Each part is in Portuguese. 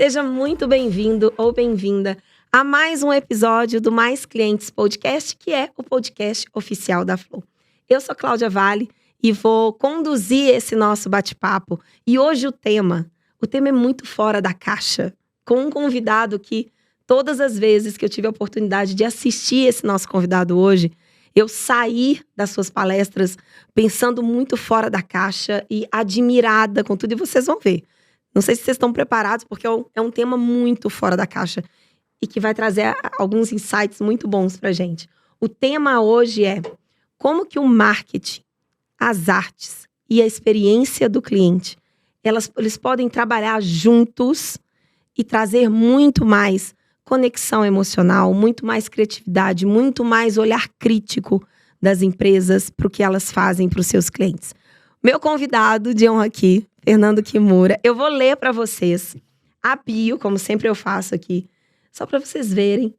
Seja muito bem-vindo ou bem-vinda a mais um episódio do Mais Clientes Podcast, que é o podcast oficial da Flow. Eu sou Cláudia Vale e vou conduzir esse nosso bate-papo. E hoje o tema é muito fora da caixa, com um convidado que todas as vezes que eu tive a oportunidade de assistir esse nosso convidado hoje, eu saí das suas palestras pensando muito fora da caixa e admirada com tudo, e vocês vão ver. Não sei se vocês estão preparados, porque é um tema muito fora da caixa e que vai trazer alguns insights muito bons pra gente. O tema hoje é como que o marketing, as artes e a experiência do cliente, eles podem trabalhar juntos e trazer muito mais conexão emocional, muito mais criatividade, muito mais olhar crítico das empresas para o que elas fazem para os seus clientes. Meu convidado de honra aqui, Fernando Kimura. Eu vou ler para vocês a bio, como sempre eu faço aqui, só para vocês verem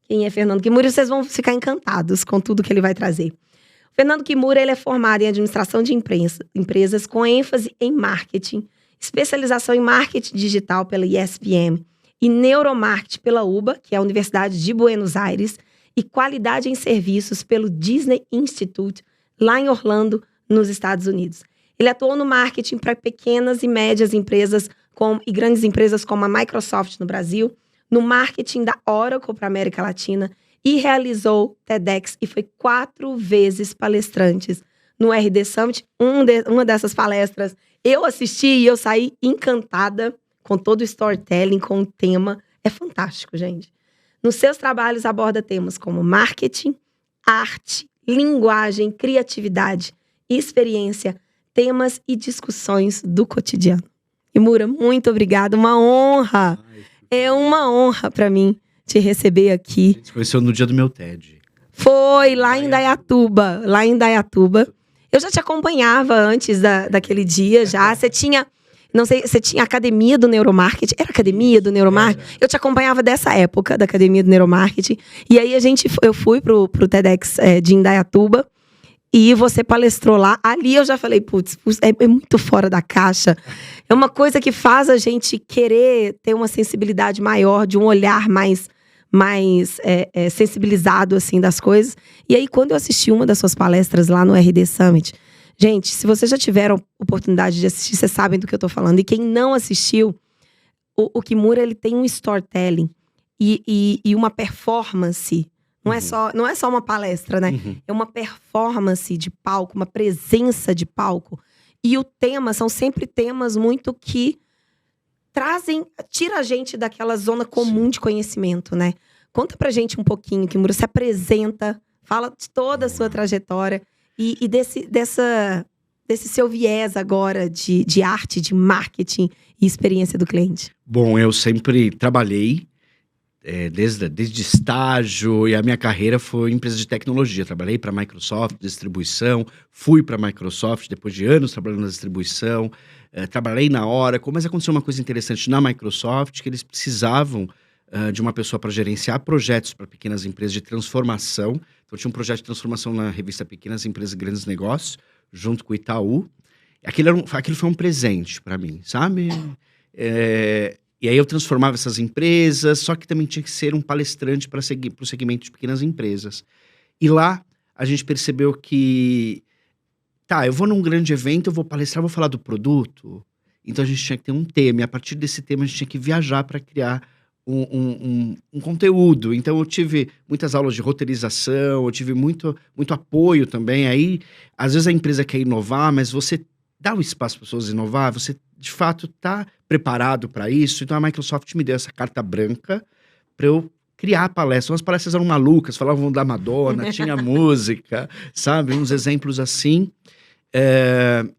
quem é Fernando Kimura e vocês vão ficar encantados com tudo que ele vai trazer. O Fernando Kimura, ele é formado em administração de empresas com ênfase em marketing, especialização em marketing digital pela ESPM e neuromarketing pela UBA, que é a Universidade de Buenos Aires, e qualidade em serviços pelo Disney Institute, lá em Orlando, nos Estados Unidos. Ele atuou no marketing para pequenas e médias empresas e grandes empresas como a Microsoft no Brasil, no marketing da Oracle para a América Latina e realizou TEDx e foi 4 vezes palestrante no RD Summit. Uma dessas palestras eu assisti e eu saí encantada com todo o storytelling, com o tema. É fantástico, gente. Nos seus trabalhos aborda temas como marketing, arte, linguagem, criatividade, experiência, temas e discussões do cotidiano. Kimura, muito obrigada, uma honra. É uma honra para mim te receber aqui. A gente se conheceu no dia do meu TED. Foi, lá em Indaiatuba. Eu já te acompanhava antes daquele dia, já. Você tinha, não sei, você tinha Academia do Neuromarketing. Era Academia do Neuromarketing? Eu te acompanhava dessa época, da Academia do Neuromarketing. E aí eu fui pro TEDx de Indaiatuba. E você palestrou lá. Ali eu já falei, putz, é muito fora da caixa. É uma coisa que faz a gente querer ter uma sensibilidade maior, de um olhar mais sensibilizado, assim, das coisas. E aí, quando eu assisti uma das suas palestras lá no RD Summit, gente, se vocês já tiveram oportunidade de assistir, vocês sabem do que eu tô falando. E quem não assistiu, o Kimura, ele tem um storytelling e uma performance. Não é só uma palestra, né? Uhum. É uma performance de palco, uma presença de palco. E o tema são sempre temas muito que tira a gente daquela zona comum de conhecimento, né? Conta pra gente um pouquinho, Kimura, se apresenta, fala de toda a sua trajetória e desse seu viés agora de arte, de marketing e experiência do cliente. Bom, eu sempre trabalhei desde estágio, e a minha carreira foi em empresa de tecnologia. Trabalhei para a Microsoft, distribuição, fui para a Microsoft depois de anos trabalhando na distribuição, trabalhei na Oracle, mas aconteceu uma coisa interessante na Microsoft, que eles precisavam de uma pessoa para gerenciar projetos para pequenas empresas de transformação. Então, tinha um projeto de transformação na revista Pequenas Empresas e Grandes Negócios, junto com o Itaú. Aquilo foi um presente para mim, sabe? E aí eu transformava essas empresas, só que também tinha que ser um palestrante para o segmento de pequenas empresas. E lá a gente percebeu que, eu vou num grande evento, eu vou palestrar, vou falar do produto. Então a gente tinha que ter um tema, e a partir desse tema a gente tinha que viajar para criar um conteúdo. Então eu tive muitas aulas de roteirização, eu tive muito apoio também. Aí, às vezes a empresa quer inovar, mas você dá o espaço para as pessoas inovar, você de fato está preparado para isso. Então a Microsoft me deu essa carta branca para eu criar palestras. As palestras eram malucas, falavam da Madonna, tinha música, sabe? Uns exemplos assim.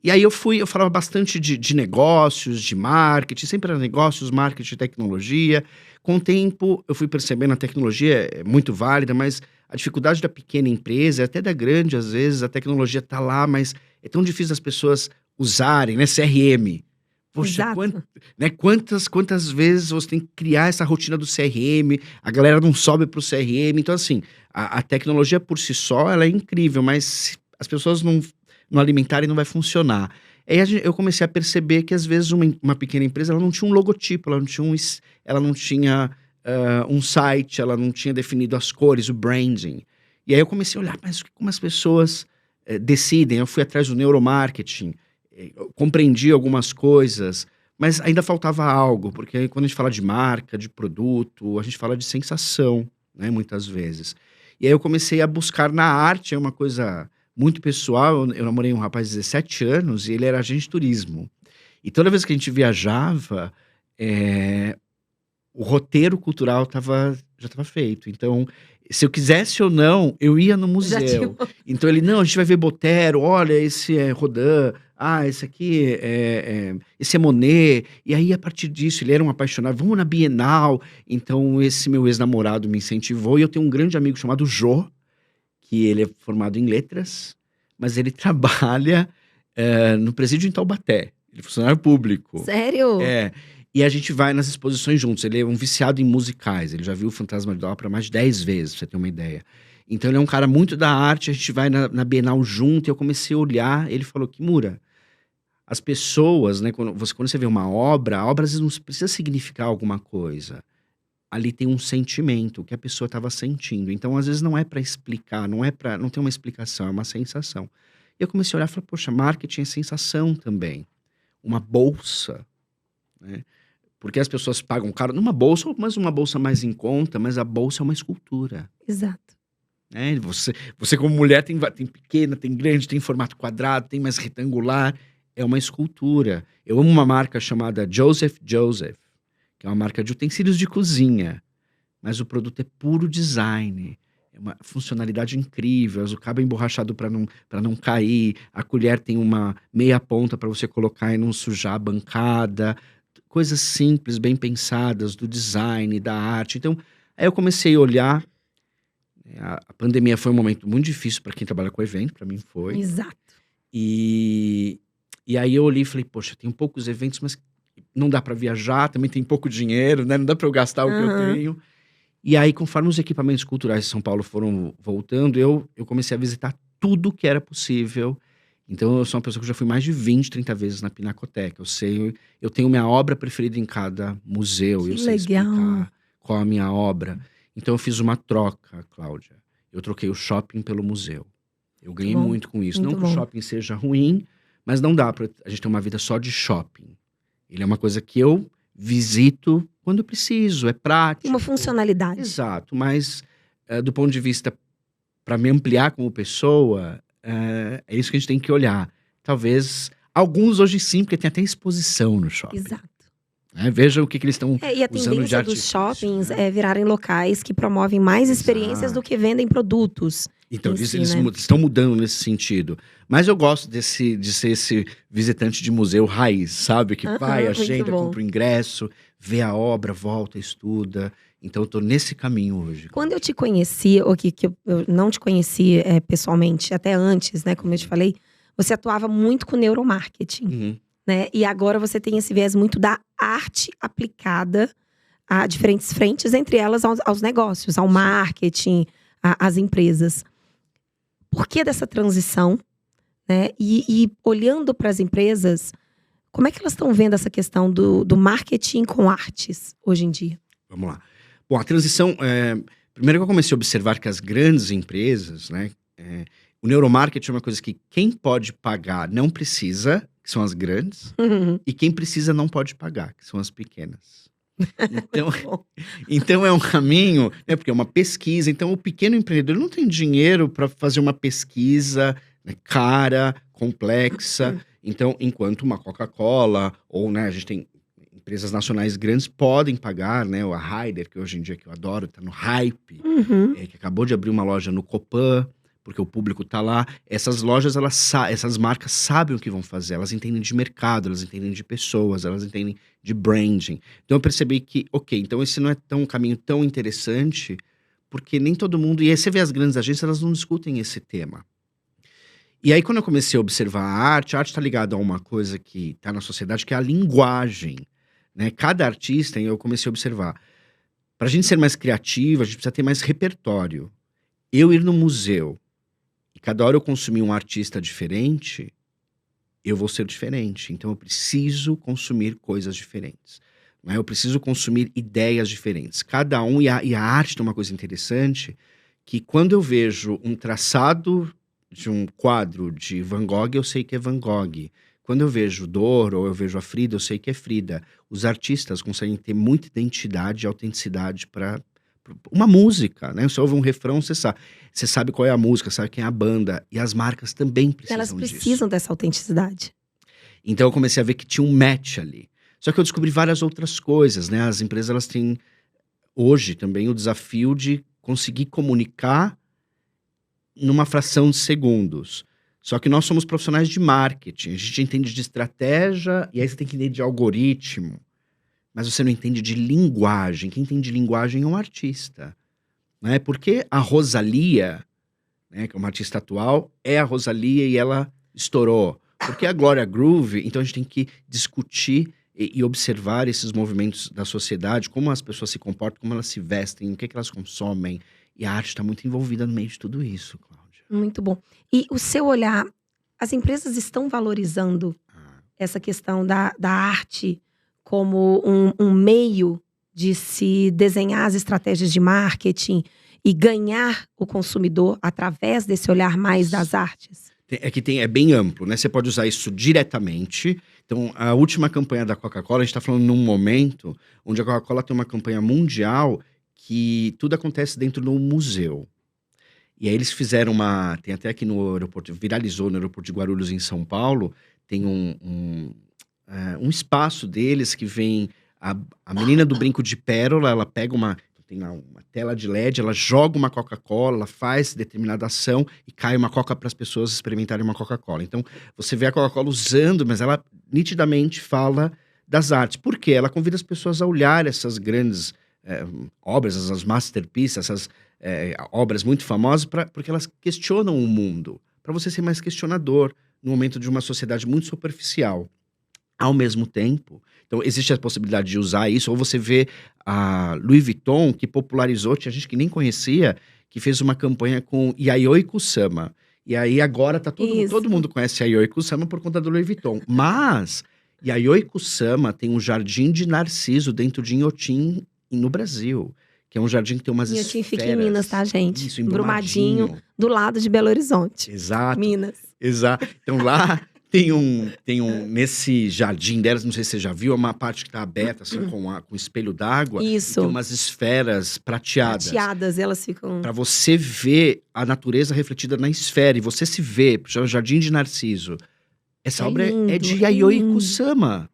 E aí eu falava bastante de negócios, de marketing, sempre era negócios, marketing, tecnologia. Com o tempo eu fui percebendo a tecnologia é muito válida, mas a dificuldade da pequena empresa, até da grande às vezes, a tecnologia está lá, mas é tão difícil as pessoas usarem, né? CRM. Poxa, quantas vezes você tem que criar essa rotina do CRM, a galera não sobe pro CRM. Então, assim, a tecnologia por si só, ela é incrível, mas se as pessoas não alimentarem, não vai funcionar. Aí eu comecei a perceber que às vezes uma pequena empresa ela não tinha um logotipo, ela não tinha um site, ela não tinha definido as cores, o branding. E aí eu comecei a olhar, mas como as pessoas decidem? Eu fui atrás do neuromarketing, eu compreendi algumas coisas, mas ainda faltava algo, porque quando a gente fala de marca, de produto, a gente fala de sensação, né, muitas vezes. E aí eu comecei a buscar na arte, é uma coisa muito pessoal. Eu namorei um rapaz de 17 anos e ele era agente de turismo. E toda vez que a gente viajava, o roteiro cultural já estava feito. Então, se eu quisesse ou não, eu ia no Já tinha. museu. Então ele, não, a gente vai ver Botero, olha, esse é Rodin, esse aqui esse é Monet. E aí, a partir disso, ele era um apaixonado, vamos na Bienal. Então, esse meu ex-namorado me incentivou. E eu tenho um grande amigo chamado Jô, que ele é formado em letras, mas ele trabalha no presídio em Taubaté. Ele é funcionário público. Sério? E a gente vai nas exposições juntos. Ele é um viciado em musicais. Ele já viu o Fantasma da Ópera mais de 10 vezes, pra você ter uma ideia. Então ele é um cara muito da arte. A gente vai na Bienal junto. E eu comecei a olhar. Ele falou, Kimura, as pessoas, né, quando você vê uma obra, a obra às vezes não precisa significar alguma coisa. Ali tem um sentimento que a pessoa estava sentindo. Então, às vezes, não é para explicar, não tem uma explicação, é uma sensação. E eu comecei a olhar e falei, poxa, marketing é sensação também. Uma bolsa, né? Porque as pessoas pagam caro numa bolsa, mas uma bolsa mais em conta, mas a bolsa é uma escultura. Exato. Né? Você como mulher tem pequena, tem grande, tem formato quadrado, tem mais retangular. É uma escultura. Eu amo uma marca chamada Joseph, que é uma marca de utensílios de cozinha, mas o produto é puro design, é uma funcionalidade incrível, o cabo é emborrachado para não cair, a colher tem uma meia ponta para você colocar e não sujar a bancada, coisas simples, bem pensadas, do design, da arte. Então, aí eu comecei a olhar, a pandemia foi um momento muito difícil para quem trabalha com evento, para mim foi. Exato. E aí eu olhei e falei, poxa, tem poucos eventos, mas não dá para viajar, também tem pouco dinheiro, né? Não dá para eu gastar o que eu tenho. E aí, conforme os equipamentos culturais de São Paulo foram voltando, eu comecei a visitar tudo que era possível. Então, eu sou uma pessoa que já fui mais de 20, 30 vezes na Pinacoteca. Eu tenho minha obra preferida em cada museu. Que eu sei legal. explicar qual a minha obra. Então, eu fiz uma troca, Cláudia. Eu troquei o shopping pelo museu. Eu ganhei muito com isso. Muito Não que o shopping seja ruim, mas não dá para a gente ter uma vida só de shopping. Ele é uma coisa que eu visito quando eu preciso, é prático. Uma funcionalidade. Exato, mas do ponto de vista para me ampliar como pessoa, é isso que a gente tem que olhar. Talvez alguns hoje sim, porque tem até exposição no shopping. Exato. Veja o que eles estão E a usando de tendência dos artifício, shoppings né? é virarem locais que promovem mais experiências do que vendem produtos. Então, em si, eles né? estão mudando nesse sentido. Mas eu gosto de ser esse visitante de museu raiz, sabe? Que vai, muito agenda, bom. compra o ingresso, vê a obra, volta, estuda. Então, eu tô nesse caminho hoje. Quando eu te conheci, ou que eu não te conheci pessoalmente, até antes, né? Como eu te falei, você atuava muito com neuromarketing. Uhum. Né? E agora você tem esse viés muito da arte aplicada a diferentes frentes, entre elas aos negócios, ao marketing, às empresas. Por que dessa transição? Né? E olhando para as empresas, como é que elas estão vendo essa questão do marketing com artes hoje em dia? Vamos lá. Bom, a transição... primeiro que eu comecei a observar que as grandes empresas, né? O neuromarketing é uma coisa que quem pode pagar não precisa, que são as grandes, e quem precisa não pode pagar, que são as pequenas. Então é um caminho, né, porque é uma pesquisa. Então o pequeno empreendedor não tem dinheiro para fazer uma pesquisa, né, cara, complexa. Então, enquanto uma Coca-Cola, ou, né, a gente tem empresas nacionais grandes podem pagar, né, a Raider, que hoje em dia que eu adoro, tá no Hype, que acabou de abrir uma loja no Copan, porque o público tá lá. Essas lojas, essas marcas sabem o que vão fazer, elas entendem de mercado, elas entendem de pessoas, elas entendem de branding. Então eu percebi que, ok, então esse não é um caminho tão interessante, porque nem todo mundo... E aí você vê as grandes agências, elas não discutem esse tema. E aí quando eu comecei a observar a arte tá ligada a uma coisa que tá na sociedade, que é a linguagem, né? Cada artista, eu comecei a observar, pra gente ser mais criativo, a gente precisa ter mais repertório. Eu ir no museu, e cada hora eu consumir um artista diferente, eu vou ser diferente. Então eu preciso consumir coisas diferentes. Né? Eu preciso consumir ideias diferentes. Cada um, e a arte tem uma coisa interessante, que quando eu vejo um traçado de um quadro de Van Gogh, eu sei que é Van Gogh. Quando eu vejo Dor ou eu vejo a Frida, eu sei que é Frida. Os artistas conseguem ter muita identidade e autenticidade para uma música, né? Você ouve um refrão, você sabe qual é a música, sabe quem é a banda. E as marcas também precisam Elas disso. precisam dessa autenticidade. Então eu comecei a ver que tinha um match ali. Só que eu descobri várias outras coisas, né? As empresas, elas têm hoje também o desafio de conseguir comunicar numa fração de segundos. Só que nós somos profissionais de marketing, a gente entende de estratégia e aí você tem que entender de algoritmo. Mas você não entende de linguagem. Quem entende de linguagem é um artista. Né? Porque a Rosalía, né, que é uma artista atual, é a Rosalía e ela estourou. Porque a Glória Groove, então a gente tem que discutir e observar esses movimentos da sociedade, como as pessoas se comportam, como elas se vestem, o que elas consomem. E a arte está muito envolvida no meio de tudo isso, Cláudia. Muito bom. E o seu olhar, as empresas estão valorizando essa questão da arte como um meio de se desenhar as estratégias de marketing e ganhar o consumidor através desse olhar mais das artes? É bem amplo, né? Você pode usar isso diretamente. Então, a última campanha da Coca-Cola, a gente está falando num momento onde a Coca-Cola tem uma campanha mundial que tudo acontece dentro de um museu. E aí eles fizeram tem até aqui no aeroporto, viralizou no aeroporto de Guarulhos, em São Paulo, tem um espaço deles que vem a menina do brinco de pérola, ela pega tem lá uma tela de LED, ela joga uma Coca-Cola, ela faz determinada ação e cai uma Coca para as pessoas experimentarem uma Coca-Cola. Então, você vê a Coca-Cola usando, mas ela nitidamente fala das artes. Por quê? Ela convida as pessoas a olhar essas grandes obras, essas masterpieces, essas obras muito famosas, porque elas questionam o mundo. Para você ser mais questionador no momento de uma sociedade muito superficial. Ao mesmo tempo, então existe a possibilidade de usar isso, ou você vê a Louis Vuitton, que popularizou, tinha gente que nem conhecia, que fez uma campanha com Yayoi Kusama. E aí agora todo mundo conhece Yayoi Kusama por conta do Louis Vuitton. Mas Yayoi Kusama tem um jardim de narciso dentro de Inhotim, no Brasil. Que é um jardim que tem umas esferas. Inhotim fica em Minas, tá, gente? Isso, em Brumadinho, do lado de Belo Horizonte. Exato. Minas. Exato. Então lá nesse jardim delas, não sei se você já viu, é uma parte que está aberta, assim, com espelho d'água. Isso. E tem umas esferas prateadas. Prateadas, elas ficam... Para você ver a natureza refletida na esfera. E você se vê, chama Jardim de Narciso. Essa obra é de Yayoi Kusama,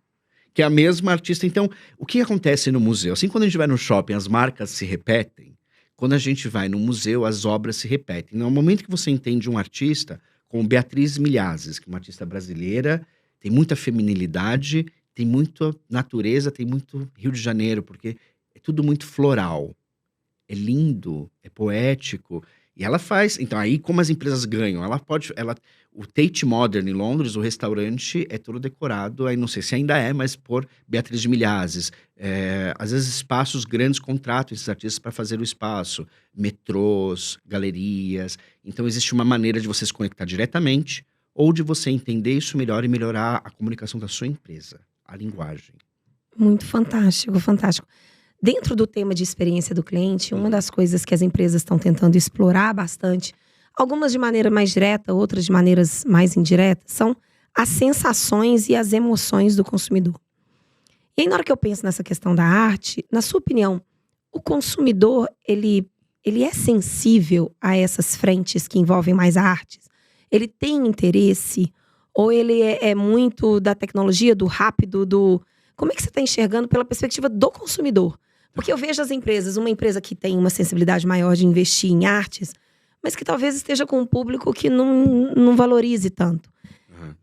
que é a mesma artista. Então, o que acontece no museu? Assim, quando a gente vai no shopping, as marcas se repetem. Quando a gente vai no museu, as obras se repetem. No momento que você entende um artista, como Beatriz Milhazes, que é uma artista brasileira, tem muita feminilidade, tem muita natureza, tem muito Rio de Janeiro, porque é tudo muito floral. É lindo, é poético. E ela faz... Então, aí, como as empresas ganham? O Tate Modern em Londres, o restaurante é todo decorado, aí não sei se ainda mas por Beatriz de Milhazes. Às vezes, espaços grandes contratam esses artistas para fazer o espaço. Metrôs, galerias. Então, existe uma maneira de você se conectar diretamente ou de você entender isso melhor e melhorar a comunicação da sua empresa, a linguagem. Muito fantástico, fantástico. Dentro do tema de experiência do cliente, uma das coisas que as empresas estão tentando explorar bastante, algumas de maneira mais direta, outras de maneiras mais indiretas, são as sensações e as emoções do consumidor. E aí, na hora que eu penso nessa questão da arte, na sua opinião, o consumidor, ele é sensível a essas frentes que envolvem mais a arte? Ele tem interesse? Ou ele é muito da tecnologia, do rápido, do... Como é que você está enxergando pela perspectiva do consumidor? Porque eu vejo as empresas, uma empresa que tem uma sensibilidade maior de investir em artes, mas que talvez esteja com um público que não valorize tanto.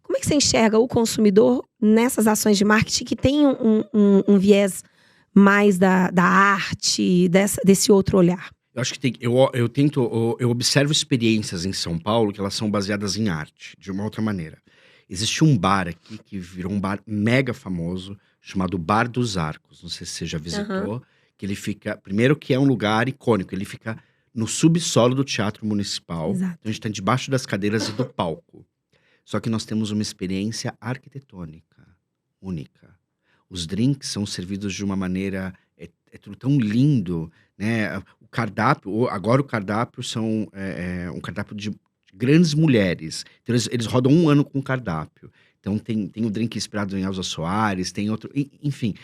Como é que você enxerga o consumidor nessas ações de marketing que tem um viés mais da arte, desse outro olhar? Eu acho que eu observo experiências em São Paulo que elas são baseadas em arte, de uma outra maneira. Existe um bar aqui que virou um bar mega famoso, chamado Bar dos Arcos. Não sei se você já visitou. Que ele fica... Primeiro que é um lugar icônico. Ele fica no subsolo do Teatro Municipal. Exato. Então a gente está debaixo das cadeiras e do palco. só que nós temos uma experiência arquitetônica única. Os drinks são servidos de uma maneira, é tudo tão lindo, né? O cardápio, agora o cardápio são um cardápio de grandes mulheres. Então eles rodam um ano com o cardápio. Então tem o drink inspirado em Elza Soares, tem outro, enfim.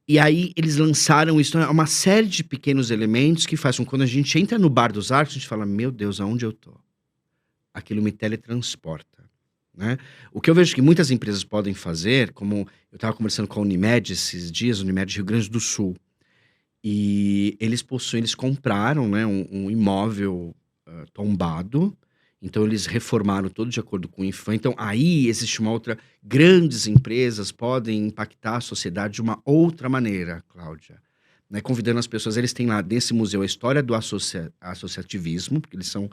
E aí eles lançaram isso, então é uma série de pequenos elementos que fazem quando a gente entra no Bar dos Arcos, a gente fala, meu Deus, aonde eu tô? Aquilo me teletransporta, né? O que eu vejo que muitas empresas podem fazer, como eu estava conversando com a Unimed esses dias, Unimed Rio Grande do Sul, e eles compraram, né, um imóvel tombado, então eles reformaram todo de acordo com o IFAM. Então aí existe uma outra, grandes empresas podem impactar a sociedade de uma outra maneira, Cláudia, né, convidando as pessoas, eles têm lá nesse museu a história do associativismo, porque eles são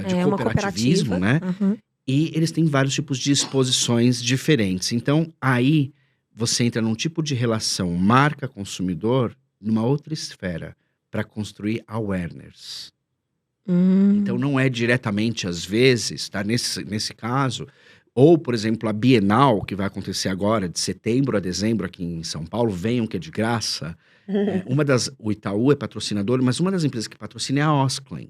de uma cooperativismo, cooperativa. né? Uhum. E eles têm vários tipos de exposições diferentes. Então, aí você entra num tipo de relação marca-consumidor numa outra esfera para construir awareness. Então, não é diretamente, às vezes, tá? Nesse caso, ou, por exemplo, a Bienal, que vai acontecer agora, de setembro a dezembro aqui em São Paulo, venham que é de graça. O Itaú é patrocinador, mas uma das empresas que patrocina é a Osklen.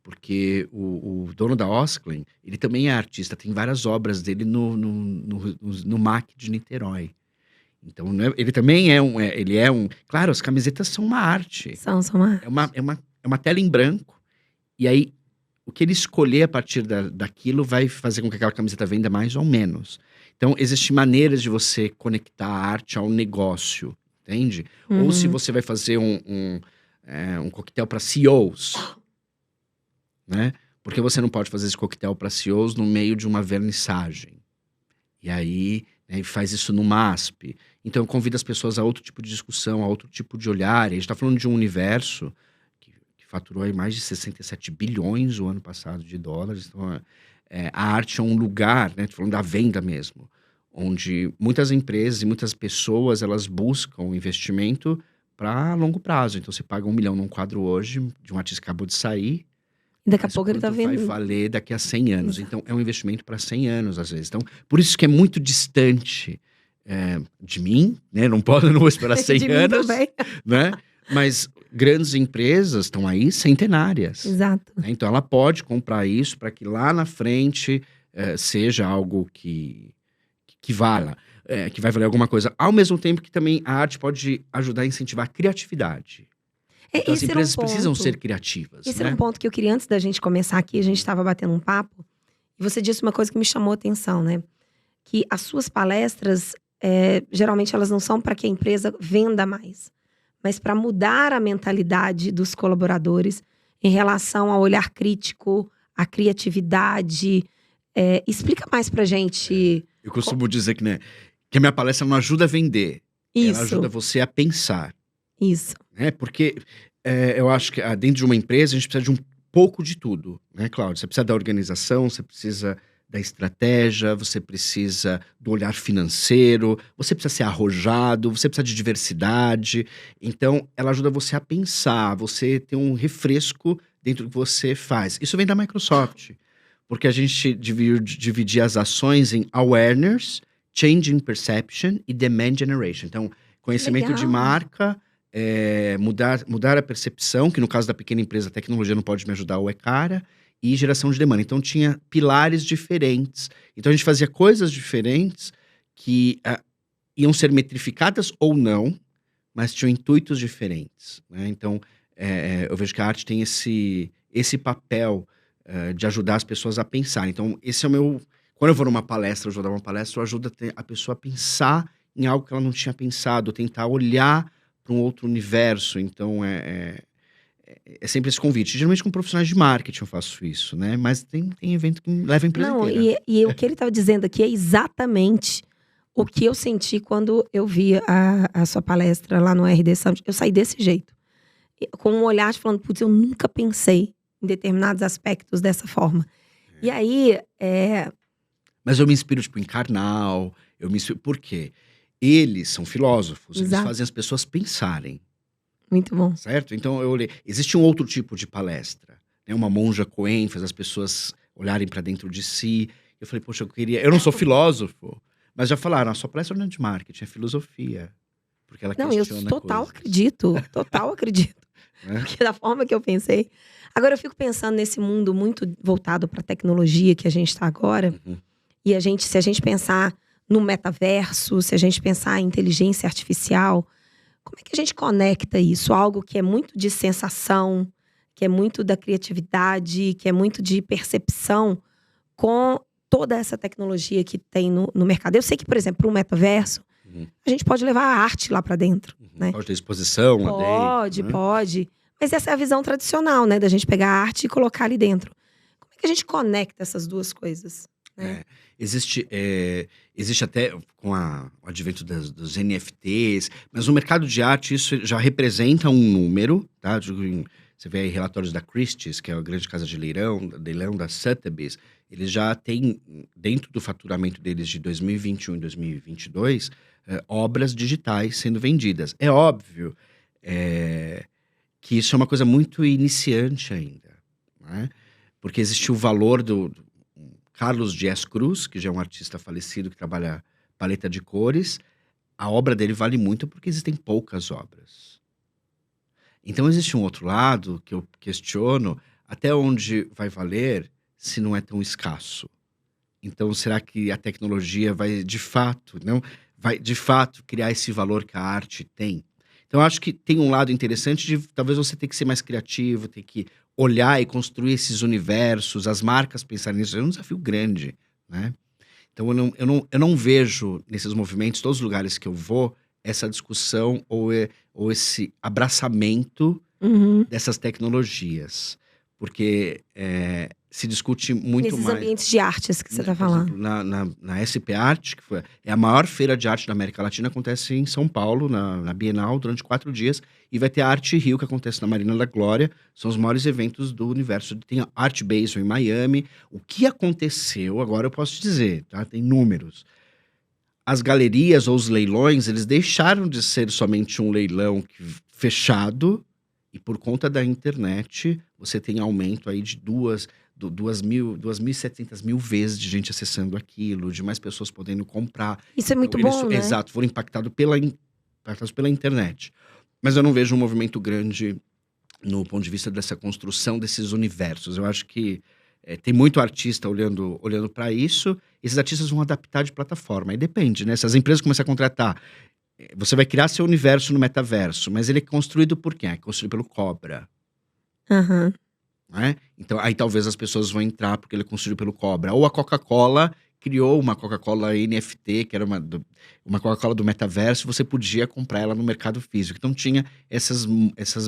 Porque o dono da Osklen, ele também é artista, tem várias obras dele no MAC de Niterói. Então, né, ele também é um... Claro, as camisetas são uma arte. São uma... É uma tela em branco. E aí, o que ele escolher a partir daquilo vai fazer com que aquela camiseta venda mais ou menos. Então, existem maneiras de você conectar a arte ao negócio, entende? Ou se você vai fazer um coquetel para CEOs, né? Porque você não pode fazer esse coquetel para CEOs no meio de uma vernissagem. E aí, né, faz isso no MASP. Então, eu convido as pessoas a outro tipo de discussão, a outro tipo de olhar. E a gente está falando de um universo que faturou aí mais de 67 bilhões o ano passado de dólares. Então, a arte é um lugar, né? Tô falando da venda mesmo, onde muitas empresas e muitas pessoas, elas buscam investimento para longo prazo. Então, você paga 1 milhão num quadro hoje, de um artista que acabou de sair, Daqui a pouco ele tá vai vendo. valer daqui a 100 anos. Exato. Então, é um investimento para 100 anos, às vezes. Então, por isso que é muito distante de mim, né? Não vou esperar 100 De mim anos, também. né? Mas grandes empresas estão aí centenárias. Exato. Né? Então, ela pode comprar isso para que lá na frente seja algo que vala, que vai valer alguma coisa. Ao mesmo tempo que também a arte pode ajudar a incentivar a criatividade. Então, as empresas precisam ser criativas. Esse né? era um ponto que eu queria, antes da gente começar aqui, a gente estava batendo um papo, e você disse uma coisa que me chamou a atenção, né? Que as suas palestras, geralmente elas não são para que a empresa venda mais, mas para mudar a mentalidade dos colaboradores em relação ao olhar crítico, à criatividade. Explica mais pra gente. Eu costumo dizer que a minha palestra não ajuda a vender. Isso. Ela ajuda você a pensar. Isso. Porque eu acho que dentro de uma empresa a gente precisa de um pouco de tudo, né, Cláudio? Você precisa da organização, você precisa da estratégia, você precisa do olhar financeiro, você precisa ser arrojado, você precisa de diversidade. Então, ela ajuda você a pensar, você ter um refresco dentro do que você faz. Isso vem da Microsoft, porque a gente dividia as ações em awareness, changing perception e demand generation. Então, conhecimento de marca, mudar a percepção, que no caso da pequena empresa, a tecnologia não pode me ajudar ou é cara, e geração de demanda. Então, tinha pilares diferentes. Então, a gente fazia coisas diferentes que iam ser metrificadas ou não, mas tinham intuitos diferentes. Né? Então, eu vejo que a arte tem esse papel de ajudar as pessoas a pensar. Então, esse é o meu... Quando eu vou numa palestra, eu vou dar uma palestra, eu ajudo a pessoa a pensar em algo que ela não tinha pensado, tentar olhar para um outro universo. Então, é sempre esse convite. Geralmente com profissionais de marketing eu faço isso, né? Mas tem evento que leva a empresa inteira. E o que ele estava dizendo aqui é exatamente o que eu senti quando eu vi a sua palestra lá no RD Summit. Eu saí desse jeito. Com um olhar de falando, putz, eu nunca pensei em determinados aspectos dessa forma. E aí... Mas eu me inspiro, em Karnal. Por quê? Eles são filósofos. Exato. Eles fazem as pessoas pensarem. Muito bom. Certo? Então, eu olhei. Existe um outro tipo de palestra. Né? Uma monja Coen faz as pessoas olharem para dentro de si. Eu falei, poxa, eu não sou filósofo, mas já falaram, a sua palestra não é de marketing, é filosofia. Porque ela Não, eu questiona total coisas, acredito, total acredito. né? Porque da forma que eu pensei. Agora eu fico pensando nesse mundo muito voltado para a tecnologia que a gente está agora. Uhum. E se a gente pensar no metaverso, se a gente pensar em inteligência artificial, como é que a gente conecta isso? Algo que é muito de sensação, que é muito da criatividade, que é muito de percepção, com toda essa tecnologia que tem no mercado. Eu sei que, por exemplo, para o metaverso, Uhum. a gente pode levar a arte lá para dentro, né? Pode ter exposição lá Pode, dentro, né? pode. Mas essa é a visão tradicional, né? Da gente pegar a arte e colocar ali dentro. Como é que a gente conecta essas duas coisas? Né? Existe até com o advento dos NFTs, mas no mercado de arte isso já representa um número, tá? Você vê aí relatórios da Christie's, que é a grande casa de leilão da Sotheby's, eles já têm, dentro do faturamento deles de 2021 e 2022, obras digitais sendo vendidas. É óbvio que isso é uma coisa muito iniciante ainda, né? Porque existe o valor do Carlos Dias Cruz, que já é um artista falecido que trabalha paleta de cores. A obra dele vale muito porque existem poucas obras. Então existe um outro lado que eu questiono até onde vai valer se não é tão escasso. Então será que a tecnologia vai de fato criar esse valor que a arte tem? Então eu acho que tem um lado interessante de talvez você ter que ser mais criativo, ter que olhar e construir esses universos, as marcas pensarem nisso. É um desafio grande, né? Então eu não vejo nesses movimentos, todos os lugares que eu vou, essa discussão ou esse abraçamento Uhum. dessas tecnologias. Porque se discute muito Nesses mais. ambientes de artes que você está Por falando. exemplo, na SP Art, que é a maior feira de arte da América Latina, acontece em São Paulo, na Bienal, durante 4 dias. E vai ter a Arte Rio, que acontece na Marina da Glória. São os maiores eventos do universo. Tem a Art Basel em Miami. O que aconteceu, agora eu posso te dizer, tá? Tem números. As galerias ou os leilões, eles deixaram de ser somente um leilão fechado. E por conta da internet, você tem aumento aí de 2.700 mil vezes de gente acessando aquilo, de mais pessoas podendo comprar. Isso é muito Então, bom, né? Exato, foram impactados pela internet. Mas eu não vejo um movimento grande no ponto de vista dessa construção desses universos. Eu acho que tem muito artista olhando para isso. Esses artistas vão adaptar de plataforma. Aí depende, né? Se as empresas começarem a contratar, você vai criar seu universo no metaverso, mas ele é construído por quem? É construído pelo Cobra. Uhum. Né? Então, aí talvez as pessoas vão entrar porque ele é construído pelo Cobra. Ou a Coca-Cola criou uma Coca-Cola NFT, que era uma Coca-Cola do metaverso, você podia comprar ela no mercado físico. Então tinha essas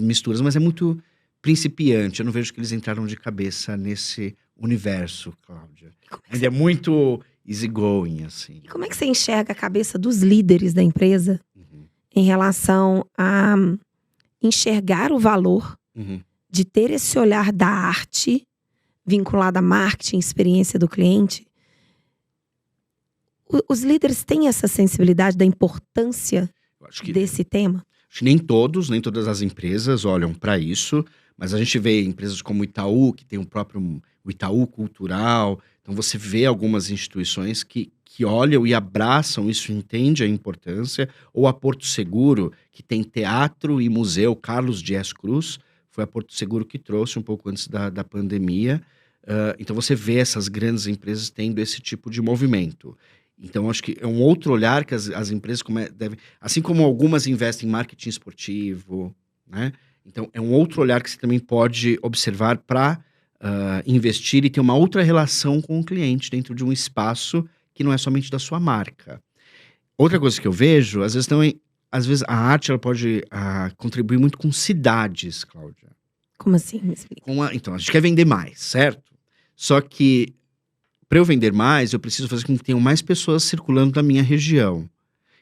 misturas, mas é muito principiante. Eu não vejo que eles entraram de cabeça nesse universo, Cláudia. Ainda é muito easygoing, assim. E como é que você enxerga a cabeça dos líderes da empresa em relação a enxergar o valor de ter esse olhar da arte vinculado a marketing, experiência do cliente? Os líderes têm essa sensibilidade da importância desse tema? Acho que nem todas as empresas olham para isso, mas a gente vê empresas como o Itaú, que tem o Itaú Cultural. Então você vê algumas instituições que olham e abraçam isso, entendem a importância. Ou a Porto Seguro, que tem teatro e museu. Carlos Dias Cruz foi a Porto Seguro que trouxe um pouco antes da pandemia. Então você vê essas grandes empresas tendo esse tipo de movimento. Então, acho que é um outro olhar que as empresas devem... Assim como algumas investem em marketing esportivo, né? Então, é um outro olhar que você também pode observar para investir e ter uma outra relação com o cliente dentro de um espaço que não é somente da sua marca. Outra coisa que eu vejo, às vezes a arte ela pode contribuir muito com cidades, Cláudia. Como assim? Me explica. Então, a gente quer vender mais, certo? Só que para eu vender mais, eu preciso fazer com que tenham mais pessoas circulando na minha região.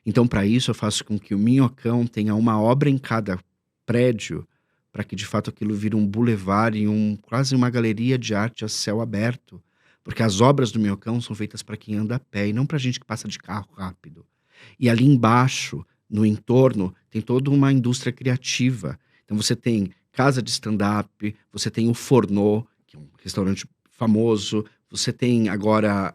Então, para isso, eu faço com que o Minhocão tenha uma obra em cada prédio, para que, de fato, aquilo vire um bulevar e quase uma galeria de arte a céu aberto. Porque as obras do Minhocão são feitas para quem anda a pé e não para gente que passa de carro rápido. E ali embaixo, no entorno, tem toda uma indústria criativa. Então, você tem casa de stand-up, você tem o Fornô, que é um restaurante famoso, Você tem agora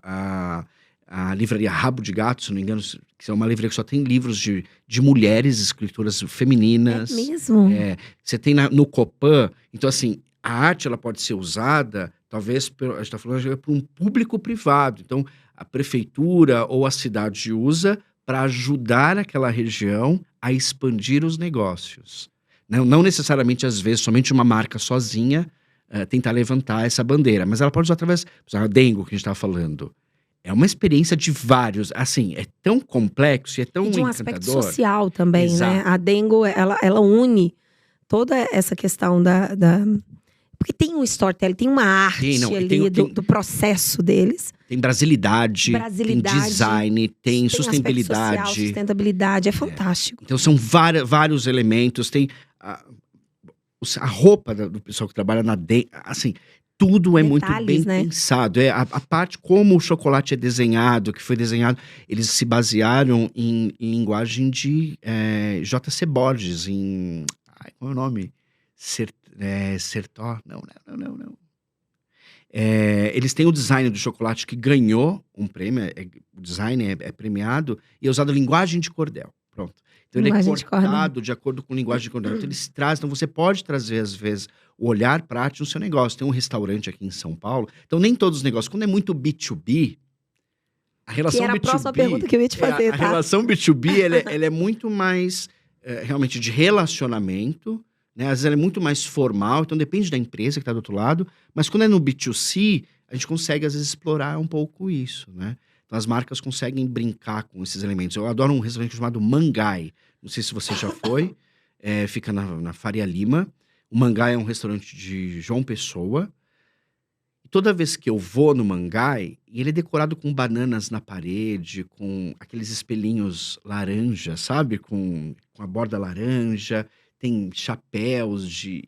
a livraria Rabo de Gato, se não me engano, que é uma livraria que só tem livros de mulheres, escritoras femininas. É mesmo? Você tem no Copan. Então, assim, a arte ela pode ser usada, talvez, a gente está falando para um público privado. Então, a prefeitura ou a cidade usa para ajudar aquela região a expandir os negócios. Não necessariamente, às vezes, somente uma marca sozinha tentar levantar essa bandeira, mas ela pode usar através, por exemplo, a Dengo, que a gente estava falando. É uma experiência de vários, assim, é tão complexo e é tão E de um encantador. aspecto social também, Exato. né? A Dengo, ela une toda essa questão Porque tem um storytelling, tem uma arte ali do processo deles. Tem brasilidade, tem design, tem sustentabilidade. Aspecto social, sustentabilidade, é fantástico. Então são vários elementos, tem a roupa do pessoal que trabalha na Dengo, assim, tudo é muito bem pensado. A parte como o chocolate é desenhado, que foi desenhado, eles se basearam em linguagem de J.C. Borges, qual é o nome? Sertó? Não. Eles têm o design do chocolate que ganhou um prêmio, o design é premiado, e é usado a linguagem de cordel. Pronto. Então ele é cortado de acordo com linguagem de cordel. Então eles trazem, então você pode trazer, às vezes, o olhar prático no seu negócio. Tem um restaurante aqui em São Paulo, então nem todos os negócios, quando é muito B2B, a relação que era B2B… a próxima pergunta que eu ia te fazer, A relação B2B, ela é muito mais, realmente, de relacionamento, né? Às vezes ela é muito mais formal, então depende da empresa que está do outro lado, mas quando é no B2C, a gente consegue, às vezes, explorar um pouco isso, né? Então as marcas conseguem brincar com esses elementos. Eu adoro um restaurante chamado Mangai, não sei se você já foi, fica na Faria Lima. O Mangai é um restaurante de João Pessoa. E toda vez que eu vou no Mangai, ele é decorado com bananas na parede, com aqueles espelhinhos laranja, sabe? Com a borda laranja, tem chapéus de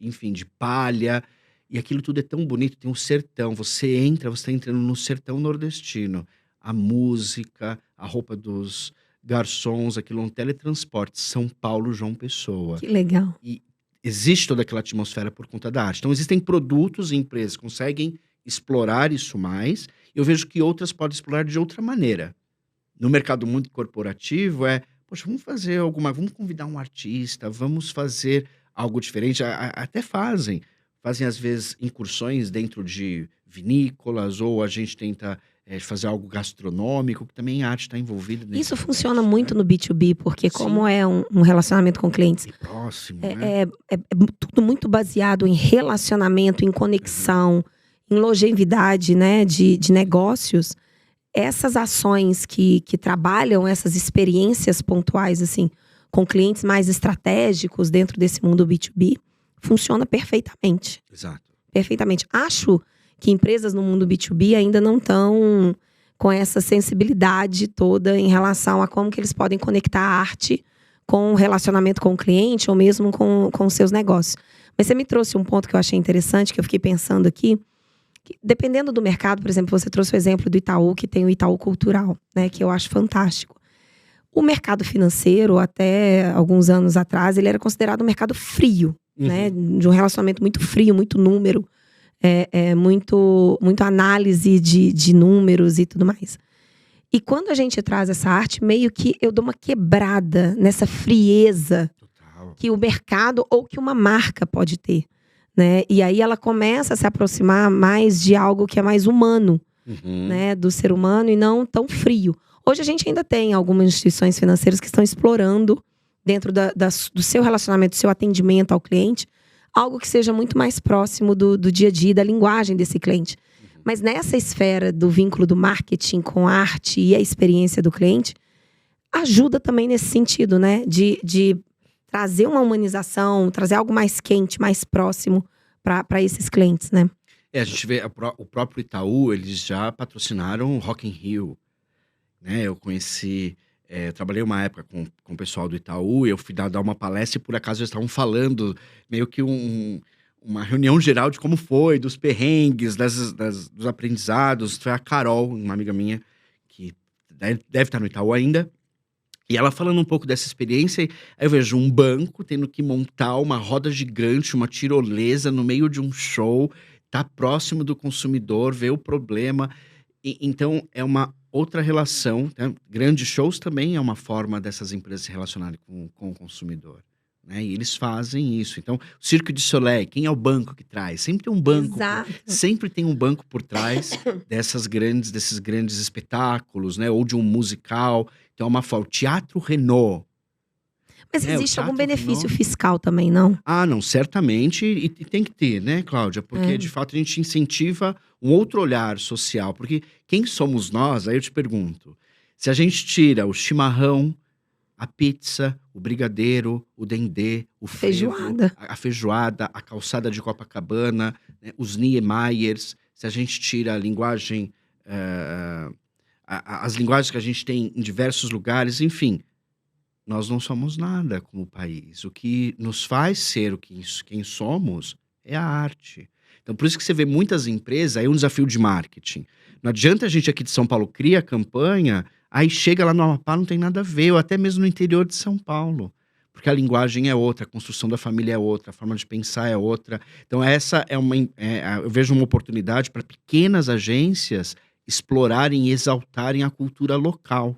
palha. E aquilo tudo é tão bonito, tem um sertão. Você está entrando no sertão nordestino. A música, a roupa dos garçons, aquilo é um teletransporte. São Paulo, João Pessoa. Que legal. E existe toda aquela atmosfera por conta da arte. Então, existem produtos e empresas que conseguem explorar isso mais. Eu vejo que outras podem explorar de outra maneira. No mercado muito corporativo poxa, vamos convidar um artista, vamos fazer algo diferente. Até fazem às vezes incursões dentro de vinícolas, ou a gente tenta fazer algo gastronômico, que também a arte está envolvida. Isso funciona muito no B2B, porque como é um relacionamento com clientes, próximo, né? É tudo muito baseado em relacionamento, em conexão, em longevidade, né, de negócios. Essas ações que trabalham essas experiências pontuais, assim, com clientes mais estratégicos dentro desse mundo B2B, funciona perfeitamente. Exato. Perfeitamente. Acho que empresas no mundo B2B ainda não estão com essa sensibilidade toda em relação a como que eles podem conectar a arte com o relacionamento com o cliente ou mesmo com os seus negócios. Mas você me trouxe um ponto que eu achei interessante, que eu fiquei pensando aqui, que, dependendo do mercado, por exemplo, você trouxe o exemplo do Itaú, que tem o Itaú Cultural, né, que eu acho fantástico. O mercado financeiro, até alguns anos atrás, ele era considerado um mercado frio, né, de um relacionamento muito frio, muito número, muito análise de números e tudo mais. E quando a gente traz essa arte, meio que eu dou uma quebrada nessa frieza que o mercado ou que uma marca pode ter, né? E aí ela começa a se aproximar mais de algo que é mais humano, né? Do ser humano e não tão frio. Hoje a gente ainda tem algumas instituições financeiras que estão explorando, dentro do seu relacionamento, do seu atendimento ao cliente, algo que seja muito mais próximo do dia a dia, da linguagem desse cliente. Mas nessa esfera do vínculo do marketing com a arte e a experiência do cliente, ajuda também nesse sentido, né? De trazer uma humanização, trazer algo mais quente, mais próximo para esses clientes, né? A gente vê o próprio Itaú, eles já patrocinaram o Rock in Rio, né? Eu conheci, trabalhei uma época com o pessoal do Itaú, e eu fui dar uma palestra e por acaso eles estavam falando meio que uma reunião geral de como foi, dos perrengues, dos aprendizados. Foi a Carol, uma amiga minha, que deve estar no Itaú ainda. E ela falando um pouco dessa experiência, aí eu vejo um banco tendo que montar uma roda gigante, uma tirolesa no meio de um show, tá próximo do consumidor, ver o problema. Então, é uma outra relação, né? Grandes shows também é uma forma dessas empresas se relacionarem com o consumidor, né? E eles fazem isso. Então, o Cirque du Soleil, quem é o banco que traz? Sempre tem um banco, Exato. sempre tem um banco por trás desses grandes espetáculos, né? Ou de um musical. Então, é uma forma. O Teatro Renault. Mas O existe algum Teatro benefício Renault. fiscal também, não? Ah, não, certamente, e tem que ter, né, Cláudia? Porque, de fato, a gente incentiva um outro olhar social. Porque quem somos nós? Aí eu te pergunto. Se a gente tira o chimarrão, a pizza, o brigadeiro, o dendê, o frevo, Feijoada. a feijoada, a calçada de Copacabana, né, os Niemeyers, se a gente tira a linguagem, as linguagens que a gente tem em diversos lugares, enfim, nós não somos nada como país. O que nos faz ser quem somos é a arte. Então, por isso que você vê muitas empresas, aí um desafio de marketing. Não adianta a gente aqui de São Paulo cria a campanha, aí chega lá no Amapá, não tem nada a ver, ou até mesmo no interior de São Paulo. Porque a linguagem é outra, a construção da família é outra, a forma de pensar é outra. Então, essa é eu vejo uma oportunidade para pequenas agências explorarem e exaltarem a cultura local,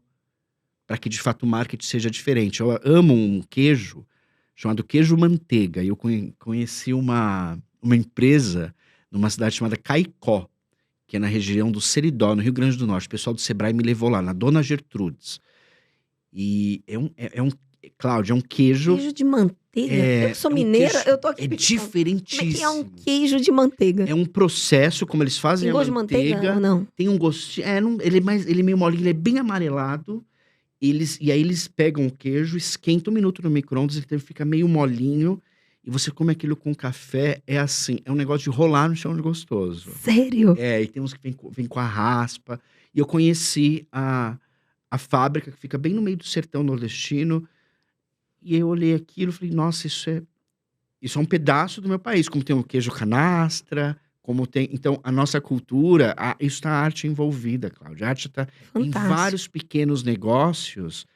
para que de fato o marketing seja diferente. Eu amo um queijo chamado queijo manteiga. E eu conheci uma empresa numa cidade chamada Caicó, que é na região do Seridó, no Rio Grande do Norte. O pessoal do Sebrae me levou lá, na Dona Gertrudes. E Cláudia, é um queijo. Queijo de manteiga? Eu sou mineira, eu tô aqui É pensando. Como é diferentíssimo. que é um queijo de manteiga? É um processo, como eles fazem Tem a gosto de manteiga ou não? tem um gostinho. Ele é meio molinho, ele é bem amarelado. E aí eles pegam o queijo, esquentam 1 minuto no micro-ondas, ele fica meio molinho, e você come aquilo com café, é assim, é um negócio de rolar no chão de gostoso. Sério? E tem uns que vem com a raspa. E eu conheci a fábrica, que fica bem no meio do sertão nordestino, e eu olhei aquilo e falei, nossa, isso é um pedaço do meu país, como tem o queijo canastra, como tem. Então, a nossa cultura, isso está a arte envolvida, Cláudia. A arte está em Fantástico. vários pequenos negócios,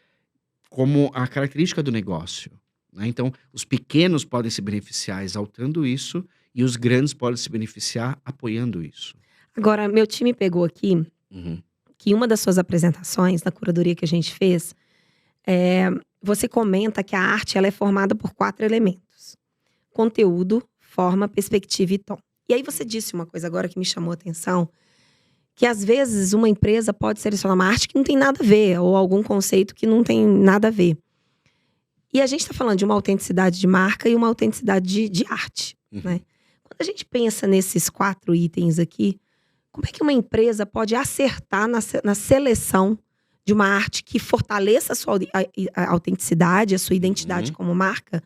como a característica do negócio, né? Então, os pequenos podem se beneficiar exaltando isso, e os grandes podem se beneficiar apoiando isso. Agora, meu time pegou aqui Uhum. que uma das suas apresentações, na curadoria que a gente fez, você comenta que a arte ela é formada por 4 elementos: conteúdo, forma, perspectiva e tom. E aí você disse uma coisa agora que me chamou a atenção, que às vezes uma empresa pode selecionar uma arte que não tem nada a ver, ou algum conceito que não tem nada a ver. E a gente está falando de uma autenticidade de marca e uma autenticidade de arte, né? Quando a gente pensa nesses 4 itens aqui, como é que uma empresa pode acertar na seleção de uma arte que fortaleça a sua a autenticidade, a sua identidade como marca,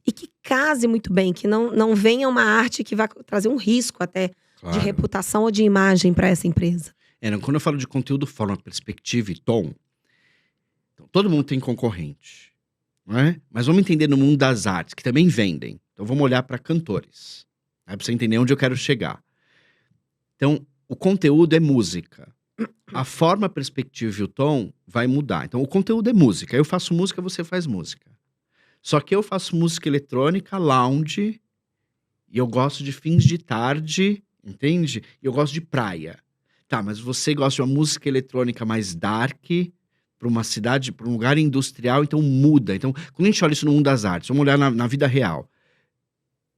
e que case muito bem, que não venha uma arte que vai trazer um risco até de reputação ou de imagem para essa empresa? Quando eu falo de conteúdo, forma, perspectiva e tom, então, todo mundo tem concorrente, não é? Mas vamos entender no mundo das artes, que também vendem. Então vamos olhar para cantores, para você entender onde eu quero chegar. Então, o conteúdo é música. A forma, a perspectiva e o tom vai mudar. Então, o conteúdo é música. Eu faço música, você faz música. Só que eu faço música eletrônica, lounge, e eu gosto de fins de tarde, entende? E eu gosto de praia. Tá, mas você gosta de uma música eletrônica mais dark, para uma cidade, para um lugar industrial, então muda. Então, quando a gente olha isso no mundo das artes, vamos olhar na vida real.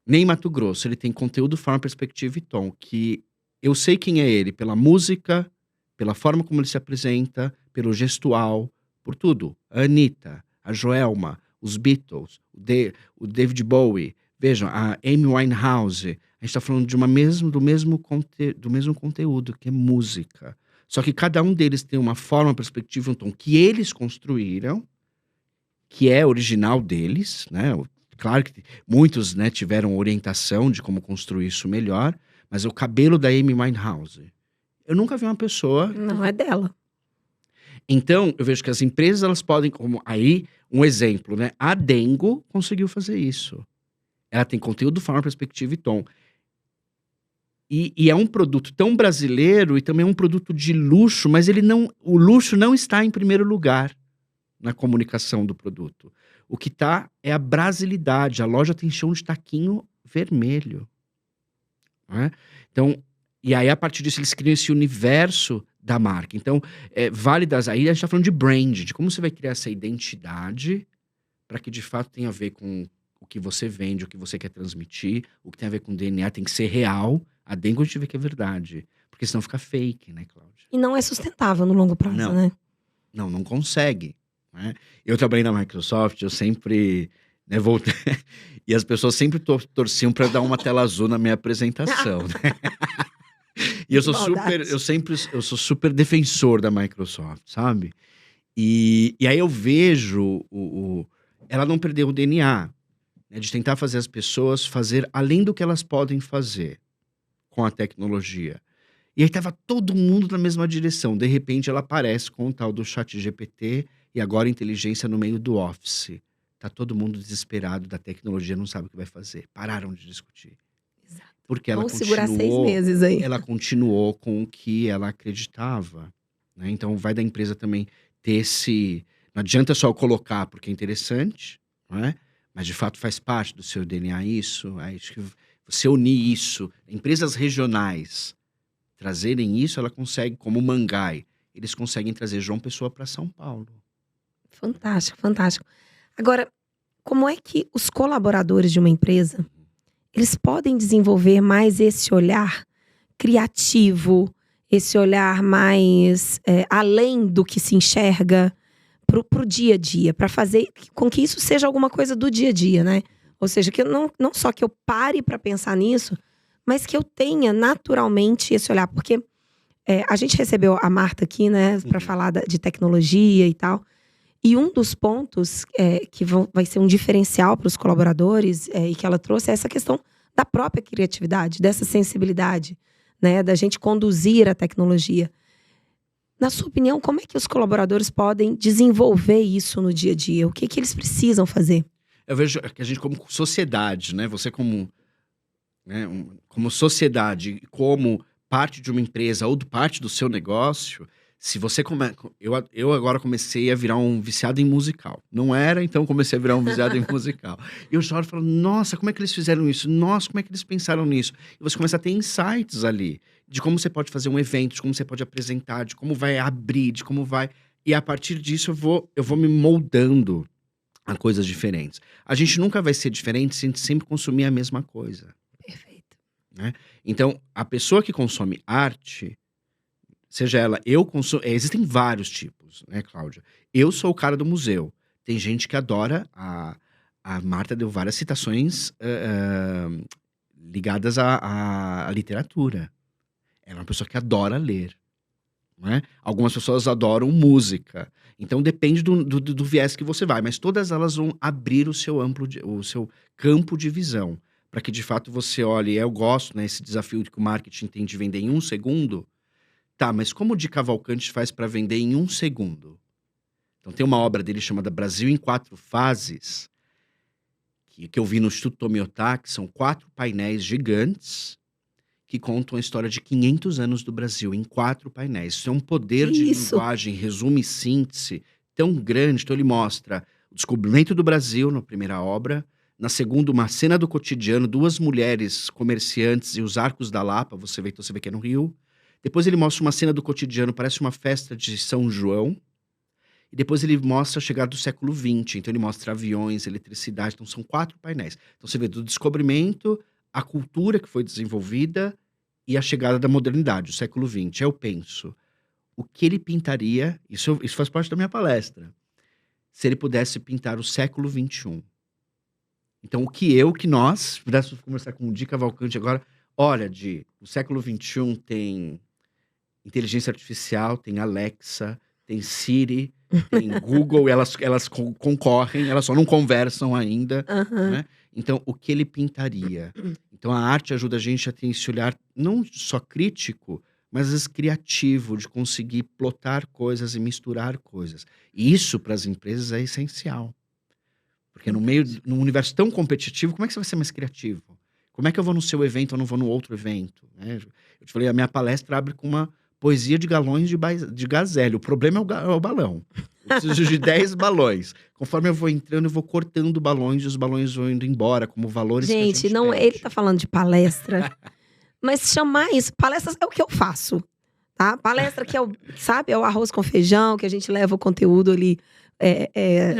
Ney Matogrosso, ele tem conteúdo, forma, perspectiva e tom, que eu sei quem é ele pela música, pela forma como ele se apresenta, pelo gestual, por tudo. A Anitta, a Joelma, os Beatles, o David Bowie, vejam, a Amy Winehouse. A gente está falando do mesmo conteúdo, que é música. Só que cada um deles tem uma forma, perspectiva, um tom que eles construíram, que é original deles, né? Claro que muitos, né, tiveram orientação de como construir isso melhor, mas o cabelo da Amy Winehouse, eu nunca vi uma pessoa... Não é dela. Então, eu vejo que as empresas, elas podem, como aí, um exemplo, né? A Dengo conseguiu fazer isso. Ela tem conteúdo, forma, perspectiva e tom. E é um produto tão brasileiro e também é um produto de luxo, mas o luxo não está em primeiro lugar na comunicação do produto. O que está é a brasilidade. A loja tem chão de taquinho vermelho. né? Então, e aí, a partir disso, eles criam esse universo da marca. Então, válidas aí, a gente tá falando de brand, de como você vai criar essa identidade para que, de fato, tenha a ver com o que você vende, o que você quer transmitir, o que tem a ver com DNA, tem que ser real. A dengue a gente vê que é verdade. Porque senão fica fake, né, Cláudia? E não é sustentável no longo prazo, Não. né? Não consegue, né? Eu trabalhei na Microsoft, eu sempre, né, voltei, e as pessoas sempre torciam para dar uma tela azul na minha apresentação, né? E eu Que sou super, maldade. eu sou super defensor da Microsoft, sabe? E aí eu vejo ela não perdeu o DNA, né, de tentar fazer as pessoas fazer além do que elas podem fazer com a tecnologia. E aí tava todo mundo na mesma direção. De repente ela aparece com o tal do ChatGPT e agora inteligência no meio do Office. Tá todo mundo desesperado da tecnologia, não sabe o que vai fazer. Pararam de discutir. Exato. Porque ela Vamos segurar 6 meses aí. ela continuou com o que ela acreditava, né? Então vai da empresa também ter esse... Não adianta só colocar porque é interessante, não é? Mas de fato faz parte do seu DNA isso. Acho que você unir isso, empresas regionais trazerem isso, ela consegue, como o Mangai, eles conseguem trazer João Pessoa para São Paulo. Fantástico, fantástico. Agora, como é que os colaboradores de uma empresa, eles podem desenvolver mais esse olhar criativo, esse olhar mais além do que se enxerga pro dia a dia, para fazer com que isso seja alguma coisa do dia a dia, né? Ou seja, que eu não só que eu pare para pensar nisso, mas que eu tenha naturalmente esse olhar. Porque a gente recebeu a Marta aqui, né, para falar de tecnologia e tal. E um dos pontos que vai ser um diferencial para os colaboradores e que ela trouxe é essa questão da própria criatividade, dessa sensibilidade, né, da gente conduzir a tecnologia. Na sua opinião, como é que os colaboradores podem desenvolver isso no dia a dia? O que eles precisam fazer? Eu vejo que a gente como sociedade, né, você como, né, como sociedade, como parte de uma empresa ou parte do seu negócio, se você eu agora comecei a virar um viciado em musical. Não era, então comecei a virar um viciado em musical. E eu choro e falo, nossa, como é que eles fizeram isso? Nossa, como é que eles pensaram nisso? E você começa a ter insights ali, de como você pode fazer um evento, de como você pode apresentar, de como vai abrir, de como vai... E a partir disso eu vou me moldando a coisas diferentes. A gente nunca vai ser diferente se a gente sempre consumir a mesma coisa. Perfeito. Né? Então, a pessoa que consome arte, seja ela, existem vários tipos, né, Cláudia? Eu sou o cara do museu. Tem gente que adora, a Marta deu várias citações ligadas à literatura. Ela é uma pessoa que adora ler. Né? Algumas pessoas adoram música. Então depende do viés que você vai. Mas todas elas vão abrir o seu campo de visão. Para que de fato você olhe, eu gosto, né, esse desafio que o marketing tem de vender em 1 segundo. Tá, mas como o Di Cavalcanti faz para vender em 1 segundo? Então tem uma obra dele chamada Brasil em 4 Fases, que eu vi no Instituto Tomiotaki, são 4 painéis gigantes que contam a história de 500 anos do Brasil, em 4 painéis. Isso é um poder de linguagem, resumo e síntese tão grande. Então ele mostra o descobrimento do Brasil na primeira obra, na segunda uma cena do cotidiano, 2 mulheres comerciantes e os Arcos da Lapa, você vê que é no Rio. Depois ele mostra uma cena do cotidiano, parece uma festa de São João. E depois ele mostra a chegada do século XX. Então ele mostra aviões, eletricidade. Então são 4 painéis. Então você vê do descobrimento, a cultura que foi desenvolvida e a chegada da modernidade, o século XX. Eu penso, o que ele pintaria, isso faz parte da minha palestra, se ele pudesse pintar o século XXI. Então o que nós pudéssemos conversar com o Di Cavalcanti agora, olha, Di, o século XXI tem inteligência artificial, tem Alexa, tem Siri, tem Google, elas concorrem, elas só não conversam ainda, né? Então, o que ele pintaria? Então, a arte ajuda a gente a ter esse olhar não só crítico, mas às vezes criativo, de conseguir plotar coisas e misturar coisas. E isso, para as empresas, é essencial. Porque num universo tão competitivo, como é que você vai ser mais criativo? Como é que eu vou no seu evento ou não vou no outro evento? Né? Eu te falei, a minha palestra abre com uma poesia de galões de gazelle. O problema é o balão. Eu preciso de 10 balões. Conforme eu vou entrando, eu vou cortando balões e os balões vão indo embora, como valores que a gente não, pede. ele tá falando de palestra. Mas chamar isso, palestras é o que eu faço, tá? Palestra que é o, sabe, é o arroz com feijão, que a gente leva o conteúdo ali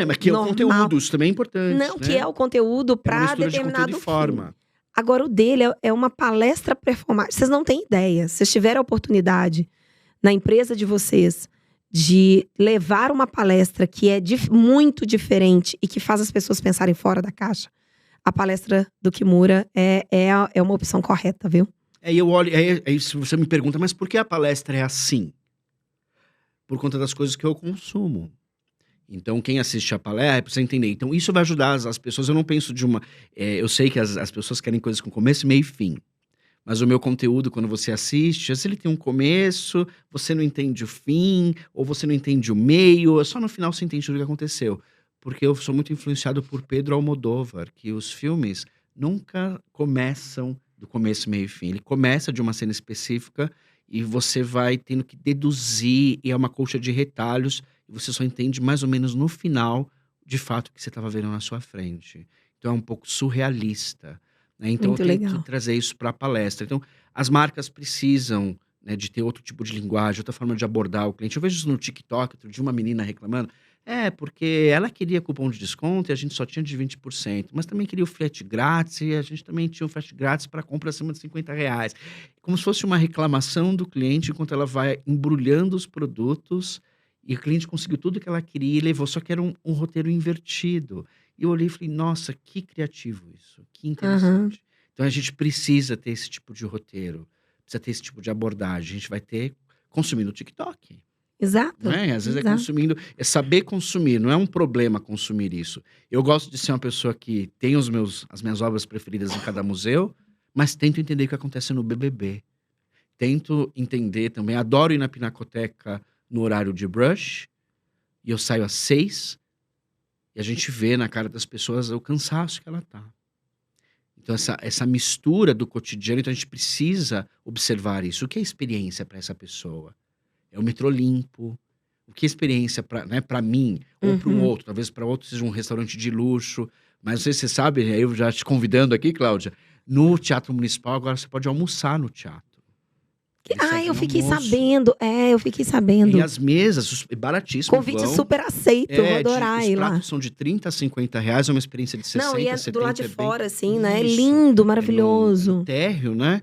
Mas que é o normal. conteúdo, isso também é importante, Não, né? que é o conteúdo É uma para mistura de determinado conteúdo e fim. forma. Agora, o dele é uma palestra performática. Vocês não têm ideia. Se vocês tiverem a oportunidade na empresa de vocês de levar uma palestra que é muito diferente e que faz as pessoas pensarem fora da caixa, a palestra do Kimura é uma opção correta, viu? Aí eu olho, aí se você me pergunta, mas por que a palestra é assim? Por conta das coisas que eu consumo. Então, quem assiste a palestra precisa entender. Então, isso vai ajudar as pessoas. Eu não penso de uma... eu sei que as pessoas querem coisas com começo, meio e fim. Mas o meu conteúdo, quando você assiste, às vezes ele tem um começo, você não entende o fim, ou você não entende o meio, só no final você entende tudo o que aconteceu. Porque eu sou muito influenciado por Pedro Almodóvar, que os filmes nunca começam do começo, meio e fim. Ele começa de uma cena específica e você vai tendo que deduzir, e é uma colcha de retalhos, e você só entende mais ou menos no final, de fato, o que você estava vendo na sua frente. Então é um pouco surrealista, né? Então Muito eu tenho legal. que trazer isso para a palestra. Então as marcas precisam, né, de ter outro tipo de linguagem, outra forma de abordar o cliente. Eu vejo isso no TikTok, outro dia uma menina reclamando, porque ela queria cupom de desconto e a gente só tinha de 20%, mas também queria o frete grátis e a gente também tinha o frete grátis para compra acima de R$ 50. Como se fosse uma reclamação do cliente enquanto ela vai embrulhando os produtos e o cliente conseguiu tudo que ela queria e levou, só que era um roteiro invertido. E eu olhei e falei, nossa, que criativo isso, que interessante. Então a gente precisa ter esse tipo de roteiro, precisa ter esse tipo de abordagem. A gente vai ter consumindo o TikTok. Exato. Não é? Às vezes exato. é consumindo, é saber consumir, não é um problema consumir isso. Eu gosto de ser uma pessoa que tem as minhas obras preferidas em cada museu, mas tento entender o que acontece no BBB. Tento entender também, adoro ir na Pinacoteca no horário de brush, e eu saio às 6, e a gente vê na cara das pessoas o cansaço que ela tá. Então essa mistura do cotidiano, então a gente precisa observar isso. O que é experiência para essa pessoa? É o metrô limpo. O que é experiência para, né, para mim ou para um outro? Talvez para outro seja um restaurante de luxo. Mas não sei se você sabe, eu já te convidando aqui, Cláudia, no Teatro Municipal agora você pode almoçar no teatro. Eu fiquei sabendo. Eu fiquei sabendo. E as mesas, baratíssimo. Convite super aceito, vou adorar ir lá. Os pratos são de R$30 a R$50, é uma experiência de 60, Não, e é 70, do lado de fora, assim, né? É Isso. lindo, maravilhoso. É no térreo, né?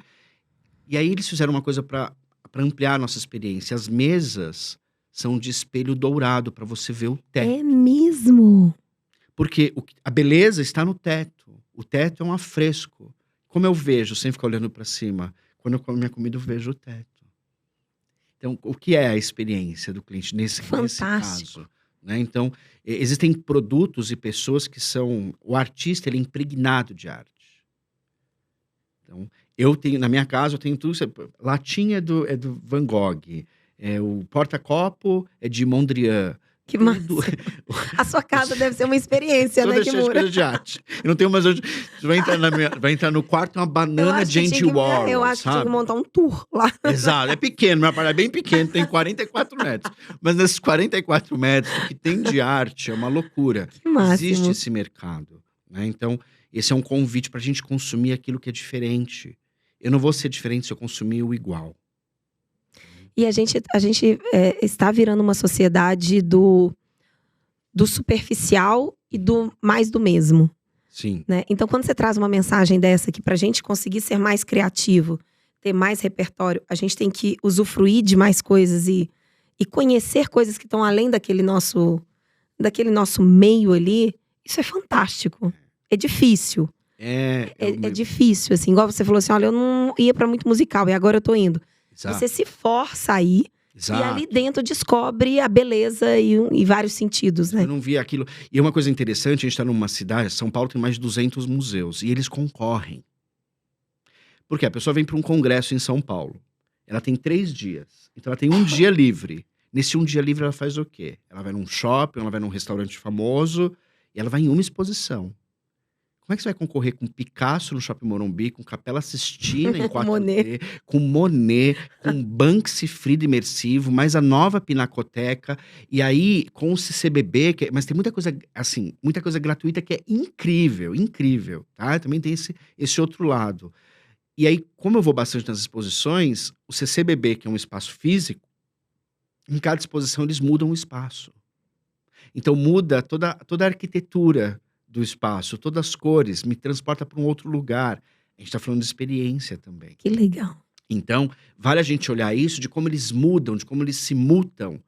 E aí eles fizeram uma coisa para ampliar a nossa experiência. As mesas são de espelho dourado para você ver o teto. É mesmo? Porque a beleza está no teto. O teto é um afresco. Como eu vejo, sem ficar olhando para cima, quando eu como minha comida, eu vejo o teto. Então, o que é a experiência do cliente nesse caso? Né? Então, existem produtos e pessoas que são... O artista, ele é impregnado de arte. Então, eu tenho, na minha casa, eu tenho tudo. Latinha é do Van Gogh. O porta-copo é de Mondrian. Que massa. A sua casa deve ser uma experiência, né, Kimura? Toda cheia de arte. Eu não tenho mais onde... Você vai entrar no quarto, uma banana de Andy Warhol, eu acho que tinha que montar um tour lá. Exato, é pequeno, meu apartamento é bem pequeno, tem 44 metros. Mas nesses 44 metros, o que tem de arte é uma loucura. Que máximo. Existe esse mercado, né? Então, esse é um convite pra gente consumir aquilo que é diferente. Eu não vou ser diferente se eu consumir o igual. E a gente está virando uma sociedade do superficial e do mais do mesmo. Sim. Né? Então, quando você traz uma mensagem dessa aqui pra gente conseguir ser mais criativo, ter mais repertório, a gente tem que usufruir de mais coisas e conhecer coisas que estão além daquele nosso meio ali. Isso é fantástico. É difícil. É difícil, assim. Igual você falou assim, olha, eu não ia pra muito musical e agora eu tô indo. Exato. Você se força aí. Exato. E ali dentro descobre a beleza e vários sentidos, né? Eu não vi aquilo. E uma coisa interessante, a gente tá numa cidade, São Paulo tem mais de 200 museus. E eles concorrem. Porque a pessoa vem para um congresso em São Paulo. Ela tem 3 dias. Então ela tem um dia livre. Nesse um dia livre ela faz o quê? Ela vai num shopping, ela vai num restaurante famoso. E ela vai em uma exposição. Como é que você vai concorrer com Picasso no Shopping Morumbi, com Capela Sistina em 4D, com Monet, com Banksy Frida imersivo, mais a nova Pinacoteca, e aí com o CCBB, mas tem muita coisa, assim, muita coisa gratuita que é incrível, incrível, tá? Também tem esse outro lado. E aí, como eu vou bastante nas exposições, o CCBB, que é um espaço físico, em cada exposição eles mudam o espaço. Então muda toda a arquitetura do espaço, todas as cores, me transporta para um outro lugar. A gente está falando de experiência também. Que legal. Então, vale a gente olhar isso, de como eles mudam, de como eles se mutam,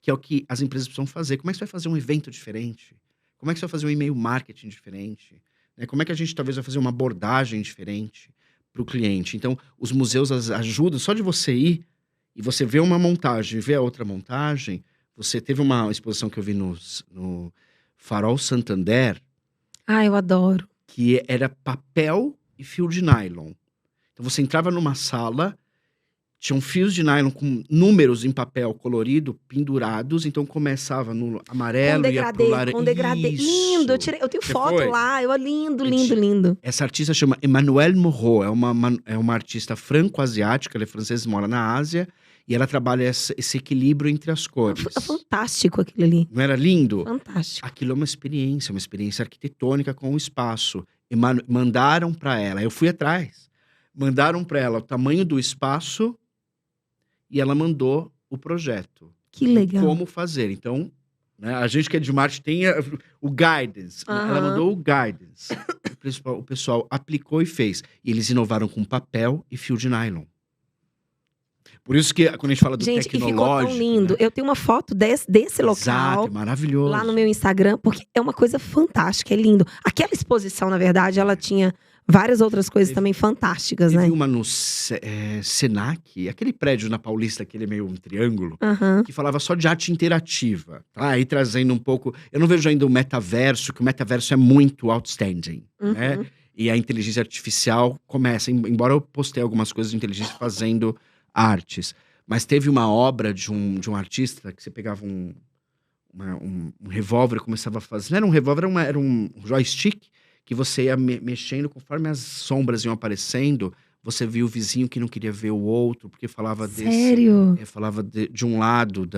que é o que as empresas precisam fazer. Como é que você vai fazer um evento diferente? Como é que você vai fazer um e-mail marketing diferente? Né? Como é que a gente talvez vai fazer uma abordagem diferente para o cliente? Então, os museus ajudam, só de você ir e você ver uma montagem, ver a outra montagem. Você teve uma exposição que eu vi no Farol Santander, Eu adoro. que era papel e fio de nylon. Então você entrava numa sala, tinham fios de nylon com números em papel colorido pendurados, então começava no amarelo, ia pro laranja. Com degradê. Lindo, eu tenho Você foto foi? lá, lindo. Essa artista chama Emmanuelle Moreau, é uma artista franco-asiática, ela é francesa, mora na Ásia, e ela trabalha esse equilíbrio entre as cores. É fantástico aquilo ali. Não era lindo? Fantástico. Aquilo é uma experiência arquitetônica com o espaço. E mandaram para ela, eu fui atrás, mandaram para ela o tamanho do espaço e ela mandou o projeto. Que legal. Como fazer. Então, né, a gente que é de marketing tem o guidance. Né? Ela mandou o guidance. O pessoal aplicou e fez. E eles inovaram com papel e fio de nylon. Por isso que quando a gente fala do tecnológico... E ficou tão lindo. Né? Eu tenho uma foto desse local. Exato, é maravilhoso. Lá no meu Instagram, porque é uma coisa fantástica, é lindo. Aquela exposição, na verdade, ela tinha várias outras coisas também fantásticas, né? Teve uma no Senac, aquele prédio na Paulista, aquele meio um triângulo, que falava só de arte interativa. Tá? Aí trazendo um pouco... Eu não vejo ainda o metaverso, que o metaverso é muito outstanding, né? E a inteligência artificial começa, embora eu postei algumas coisas de inteligência fazendo artes. Mas teve uma obra de um artista que você pegava um revólver e começava a fazer... Não era um revólver, era um joystick que você ia mexendo conforme as sombras iam aparecendo. Você via o vizinho que não queria ver o outro, porque falava Sério? Falava de um lado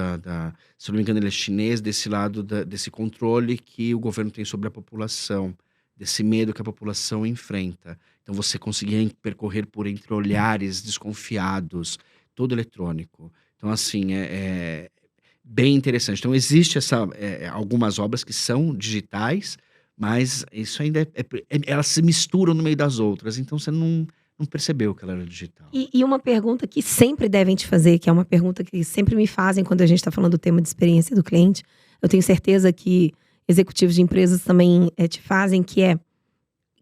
se eu não me engano ele é chinês, desse lado desse controle que o governo tem sobre a população, desse medo que a população enfrenta. Então você conseguia percorrer por entre olhares desconfiados, todo eletrônico. Então assim, é bem interessante. Então existe algumas obras que são digitais, mas isso ainda elas se misturam no meio das outras, então você não percebeu que ela era digital. E uma pergunta que sempre devem te fazer, que é uma pergunta que sempre me fazem quando a gente está falando do tema de experiência do cliente, eu tenho certeza que executivos de empresas também te fazem, que é: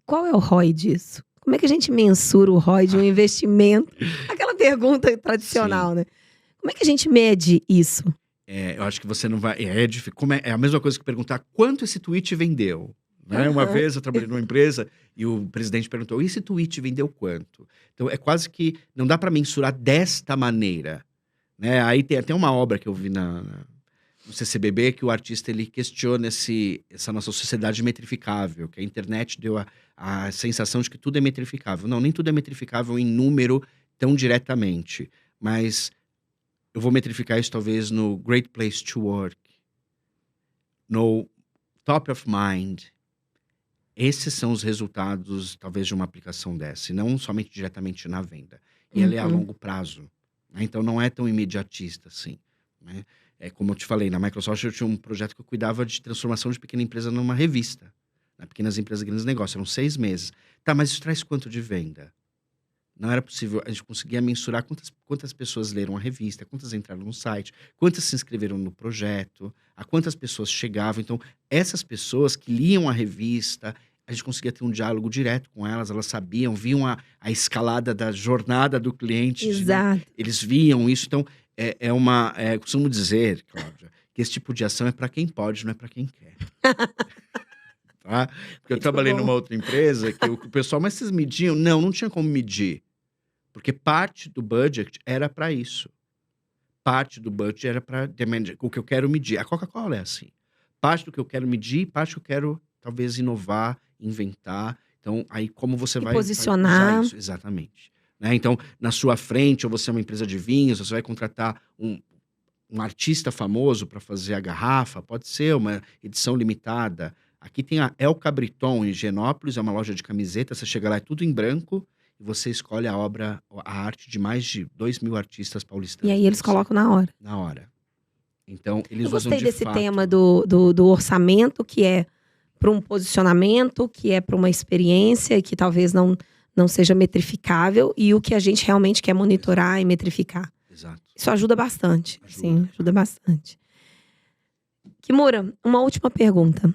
qual é o ROI disso? Como é que a gente mensura o ROI de um investimento? Aquela pergunta tradicional, Sim. né? Como é que a gente mede isso? Eu acho que você não vai... É a mesma coisa que perguntar quanto esse tweet vendeu. Né? Uma vez eu trabalhei numa empresa e o presidente perguntou: e esse tweet vendeu quanto? Então é quase que não dá para mensurar desta maneira. Né? Aí tem até uma obra que eu vi no CCBB que o artista ele questiona essa nossa sociedade metrificável, que a internet deu a sensação de que tudo é metrificável. Não, nem tudo é metrificável em número tão diretamente, mas eu vou metrificar isso talvez no Great Place to Work, no Top of Mind. Esses são os resultados, talvez, de uma aplicação dessa, e não somente diretamente na venda. E ela é a longo prazo, né? Então não é tão imediatista assim, né? Como eu te falei, na Microsoft eu tinha um projeto que eu cuidava de transformação de pequena empresa numa revista. Né? Pequenas empresas, grandes negócios, eram 6 meses. Tá, mas isso traz quanto de venda? Não era possível, a gente conseguia mensurar quantas pessoas leram a revista, quantas entraram no site, quantas se inscreveram no projeto, a quantas pessoas chegavam. Então, essas pessoas que liam a revista, a gente conseguia ter um diálogo direto com elas, elas sabiam, viam a escalada da jornada do cliente. Exato. Eles viam isso. Então, eu costumo dizer, Cláudia, que esse tipo de ação é para quem pode, não é para quem quer. Tá? Porque eu trabalhei numa outra empresa que o pessoal, mas vocês mediam? Não tinha como medir. Porque parte do budget era para isso. Parte do budget era para o que eu quero medir. A Coca-Cola é assim. Parte do que eu quero medir, parte que eu quero talvez inovar, inventar. Então, aí como você vai posicionar. usar isso? Exatamente. Né? Então, na sua frente, ou você é uma empresa de vinhos, você vai contratar um artista famoso para fazer a garrafa, pode ser uma edição limitada. Aqui tem a El Cabriton, em Higienópolis, é uma loja de camiseta, você chega lá, é tudo em branco, e você escolhe a obra, a arte de mais de 2.000 artistas paulistanos. E aí eles colocam na hora. Na hora. Então, eles Eu usam gostei de desse fato. tema do orçamento, que é para um posicionamento, que é para uma experiência que talvez não seja metrificável, e o que a gente realmente quer monitorar e metrificar. Exato. Isso ajuda bastante. Ajuda. Sim, ajuda bastante. Kimura, uma última pergunta.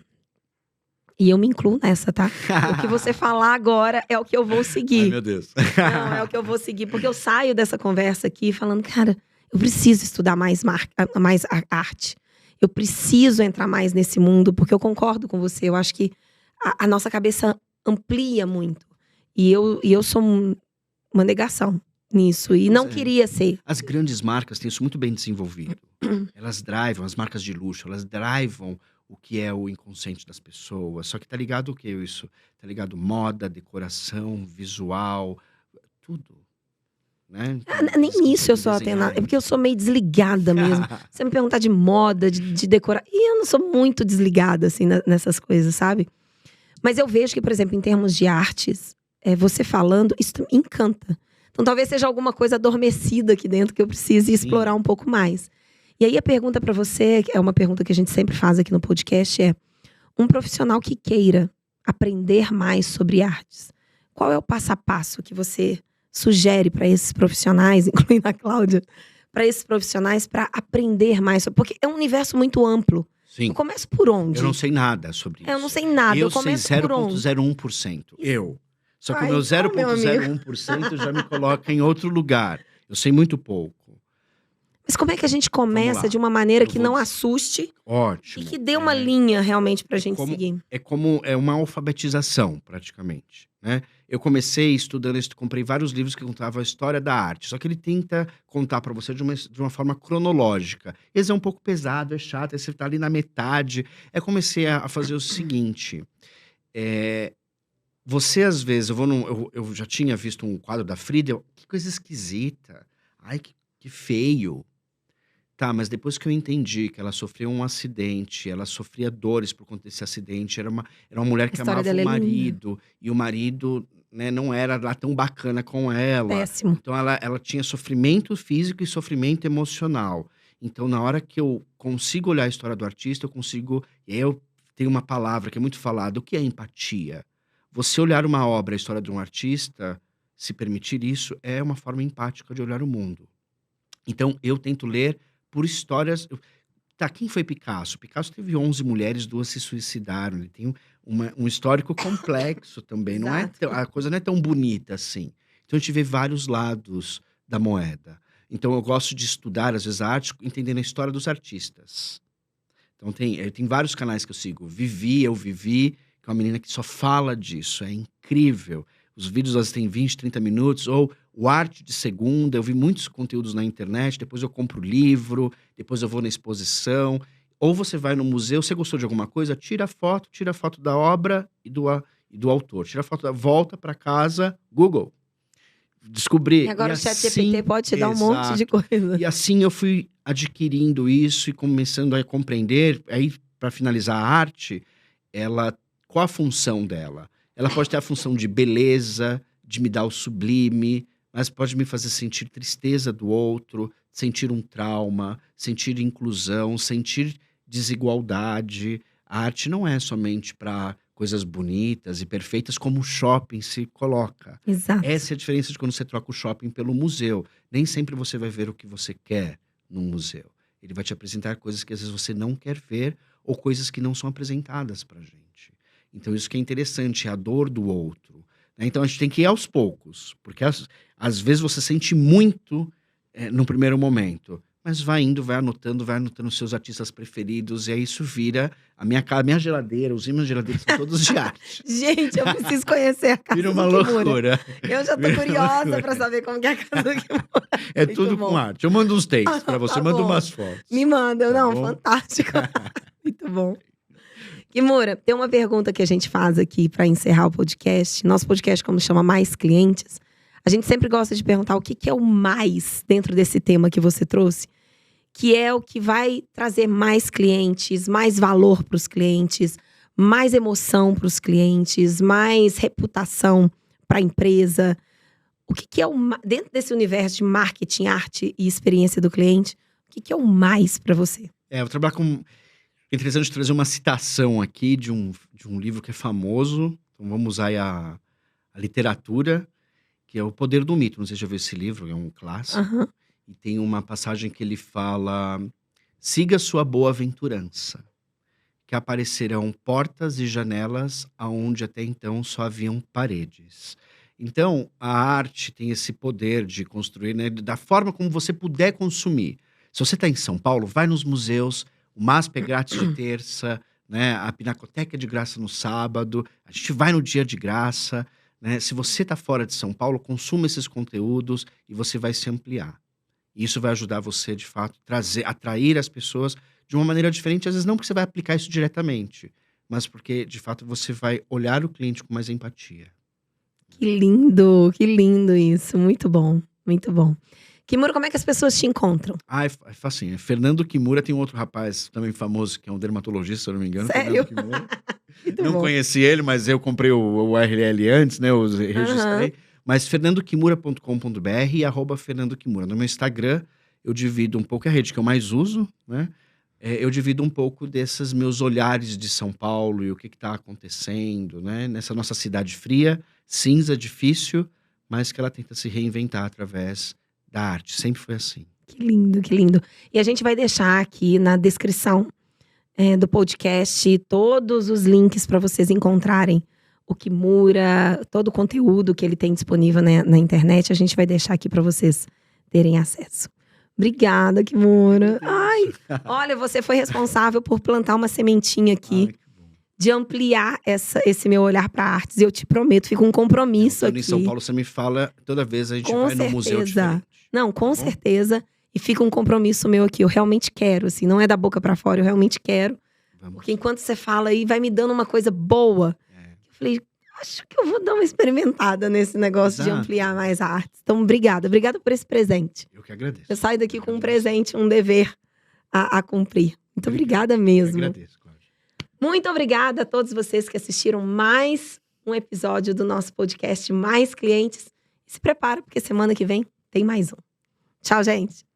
E eu me incluo nessa, tá? O que você falar agora é o que eu vou seguir. Ai, meu Deus. Não, é o que eu vou seguir. Porque eu saio dessa conversa aqui falando, cara, eu preciso estudar mais arte. Eu preciso entrar mais nesse mundo, porque eu concordo com você. Eu acho que a nossa cabeça amplia muito. E eu sou uma negação nisso. E não queria ser. As grandes marcas têm isso muito bem desenvolvido. Elas drivam, as marcas de luxo, elas drivam o que é o inconsciente das pessoas. Só que tá ligado o que isso? Tá ligado moda, decoração, visual, tudo. Né? Nem nisso eu sou atenada. É porque eu sou meio desligada mesmo. Você me perguntar de moda, de decorar. E eu não sou muito desligada, assim, nessas coisas, sabe? Mas eu vejo que, por exemplo, em termos de artes, você falando, isso me encanta. Então talvez seja alguma coisa adormecida aqui dentro que eu precise explorar um pouco mais. E aí a pergunta para você, que é uma pergunta que a gente sempre faz aqui no podcast, é: um profissional que queira aprender mais sobre artes, qual é o passo a passo que você sugere para esses profissionais, incluindo a Cláudia, para esses profissionais para aprender mais sobre? Porque é um universo muito amplo. Sim. Eu começo por onde? Eu não sei nada sobre isso. Eu não sei nada. Eu começo sei por onde? 0,01%. Eu. Só que o meu Ai, então, meu amigo. 0,01% já me coloca em outro lugar. Eu sei muito pouco. Mas como é que a gente Vamos começa lá. de uma maneira Eu que vou não dizer. assuste Ótimo. e que dê uma linha realmente pra gente como- seguir? É uma alfabetização, praticamente, né? Eu comecei estudando, comprei vários livros que contavam a história da arte. Só que ele tenta contar para você de uma forma cronológica. Esse é um pouco pesado, é chato, aí você tá ali na metade. Aí comecei a fazer o seguinte. Você, às vezes, eu já tinha visto um quadro da Frida, que coisa esquisita. Ai, que feio. Tá, mas depois que eu entendi que ela sofreu um acidente, ela sofria dores por conta desse acidente, era uma mulher que A história amava dela o é linda. marido, e o marido, né, não era lá tão bacana com ela. Péssimo. Então ela tinha sofrimento físico e sofrimento emocional. Então, na hora que eu consigo olhar a história do artista, eu consigo. E aí eu tenho uma palavra que é muito falada: o que é empatia? Você olhar uma obra, a história de um artista, se permitir isso, é uma forma empática de olhar o mundo. Então, eu tento ler por histórias. Tá, quem foi Picasso? Picasso teve 11 mulheres, 2 se suicidaram. Ele tem um histórico complexo também. Não é Exato. a coisa não é tão bonita assim. Então, a gente vê vários lados da moeda. Então, eu gosto de estudar, às vezes, a arte, entendendo a história dos artistas. Então, tem vários canais que eu sigo. Eu Vivi, que é uma menina que só fala disso. É incrível. Os vídeos, às vezes, têm 20, 30 minutos. Ou o Arte de Segunda. Eu vi muitos conteúdos na internet. Depois eu compro o livro. Depois eu vou na exposição. Ou você vai no museu. Você gostou de alguma coisa? Tira foto da obra e do autor. Tira foto, volta para casa, Google. Descobri. E agora o assim, ChatGPT pode te dar um monte de coisa. E assim eu fui adquirindo isso e começando a compreender. Aí, para finalizar, a arte, qual a função dela? Ela pode ter a função de beleza, de me dar o sublime, mas pode me fazer sentir tristeza do outro, sentir um trauma, sentir inclusão, sentir desigualdade. A arte não é somente para coisas bonitas e perfeitas, como o shopping se coloca. Exato. Essa é a diferença de quando você troca o shopping pelo museu. Nem sempre você vai ver o que você quer num museu. Ele vai te apresentar coisas que às vezes você não quer ver ou coisas que não são apresentadas pra gente. Então isso que é interessante, é a dor do outro, né? Então a gente tem que ir aos poucos, porque às vezes você sente muito no primeiro momento, mas vai indo, vai anotando os seus artistas preferidos, e aí isso vira a minha geladeira, os imãs geladeiras são todos de arte. Gente, eu preciso conhecer a casa Vira uma do Kimura. loucura. Eu já tô Vira uma curiosa loucura. pra saber como que é a casa do Kimura. É Muito tudo bom. com arte. Eu mando uns takes pra você, Tá mando bom. umas fotos. Me manda, Tá não, bom? fantástico. Muito bom. Kimura, tem uma pergunta que a gente faz aqui pra encerrar o podcast. Nosso podcast, como chama Mais Clientes, a gente sempre gosta de perguntar o que é o mais dentro desse tema que você trouxe, que é o que vai trazer mais clientes, mais valor para os clientes, mais emoção para os clientes, mais reputação para a empresa, O que é dentro desse universo de marketing, arte e experiência do cliente, o que é o mais para você? Eu vou trabalhar com... É interessante trazer uma citação aqui de um livro que é famoso. Então vamos usar aí a literatura, que é O Poder do Mito. Não sei se já viu esse livro, é um clássico. Aham. E tem uma passagem que ele fala: siga sua boa-aventurança, que aparecerão portas e janelas aonde até então só haviam paredes. Então, a arte tem esse poder de construir, né, da forma como você puder consumir. Se você está em São Paulo, vai nos museus, o MASP é grátis de terça, né, a Pinacoteca é de graça no sábado, a gente vai no dia de graça, né? Se você está fora de São Paulo, consuma esses conteúdos e você vai se ampliar. Isso vai ajudar você, de fato, atrair as pessoas de uma maneira diferente, às vezes não porque você vai aplicar isso diretamente, mas porque, de fato, você vai olhar o cliente com mais empatia. Que lindo isso. Muito bom, muito bom. Kimura, como é que as pessoas te encontram? É facinho. Fernando Kimura, tem um outro rapaz também famoso, que é um dermatologista, se eu não me engano. Sério? Fernando Kimura. Muito Não bom. conheci ele, mas eu comprei o URL antes, né? Eu registrei. Mas fernandokimura.com.br e @fernandokimura. No meu Instagram, eu divido um pouco a rede que eu mais uso, né? Eu divido um pouco desses meus olhares de São Paulo e o que está acontecendo, né? Nessa nossa cidade fria, cinza, difícil, mas que ela tenta se reinventar através da arte. Sempre foi assim. Que lindo, que lindo. E a gente vai deixar aqui na descrição do podcast todos os links para vocês encontrarem o Kimura, todo o conteúdo que ele tem disponível na internet. A gente vai deixar aqui para vocês terem acesso. Obrigada, Kimura. Ai, olha, você foi responsável por plantar uma sementinha aqui. Ai, que bom. De ampliar esse meu olhar para artes. E eu te prometo, fica um compromisso Quando aqui. em São Paulo, você me fala, toda vez a gente Com vai no museu certeza. diferente. Não, com bom? certeza. E fica um compromisso meu aqui. Eu realmente quero, assim, não é da boca para fora, eu realmente quero. Vamos. Porque enquanto você fala aí, vai me dando uma coisa boa. Eu falei, acho que eu vou dar uma experimentada nesse negócio de Exato. ampliar mais a arte. Então, obrigada. Obrigada por esse presente. Eu que agradeço. Eu saio daqui com um presente, um dever a cumprir. Muito obrigada mesmo. Eu agradeço, Cláudia. Muito obrigada a todos vocês que assistiram mais um episódio do nosso podcast Mais Clientes. Se prepara, porque semana que vem tem mais um. Tchau, gente!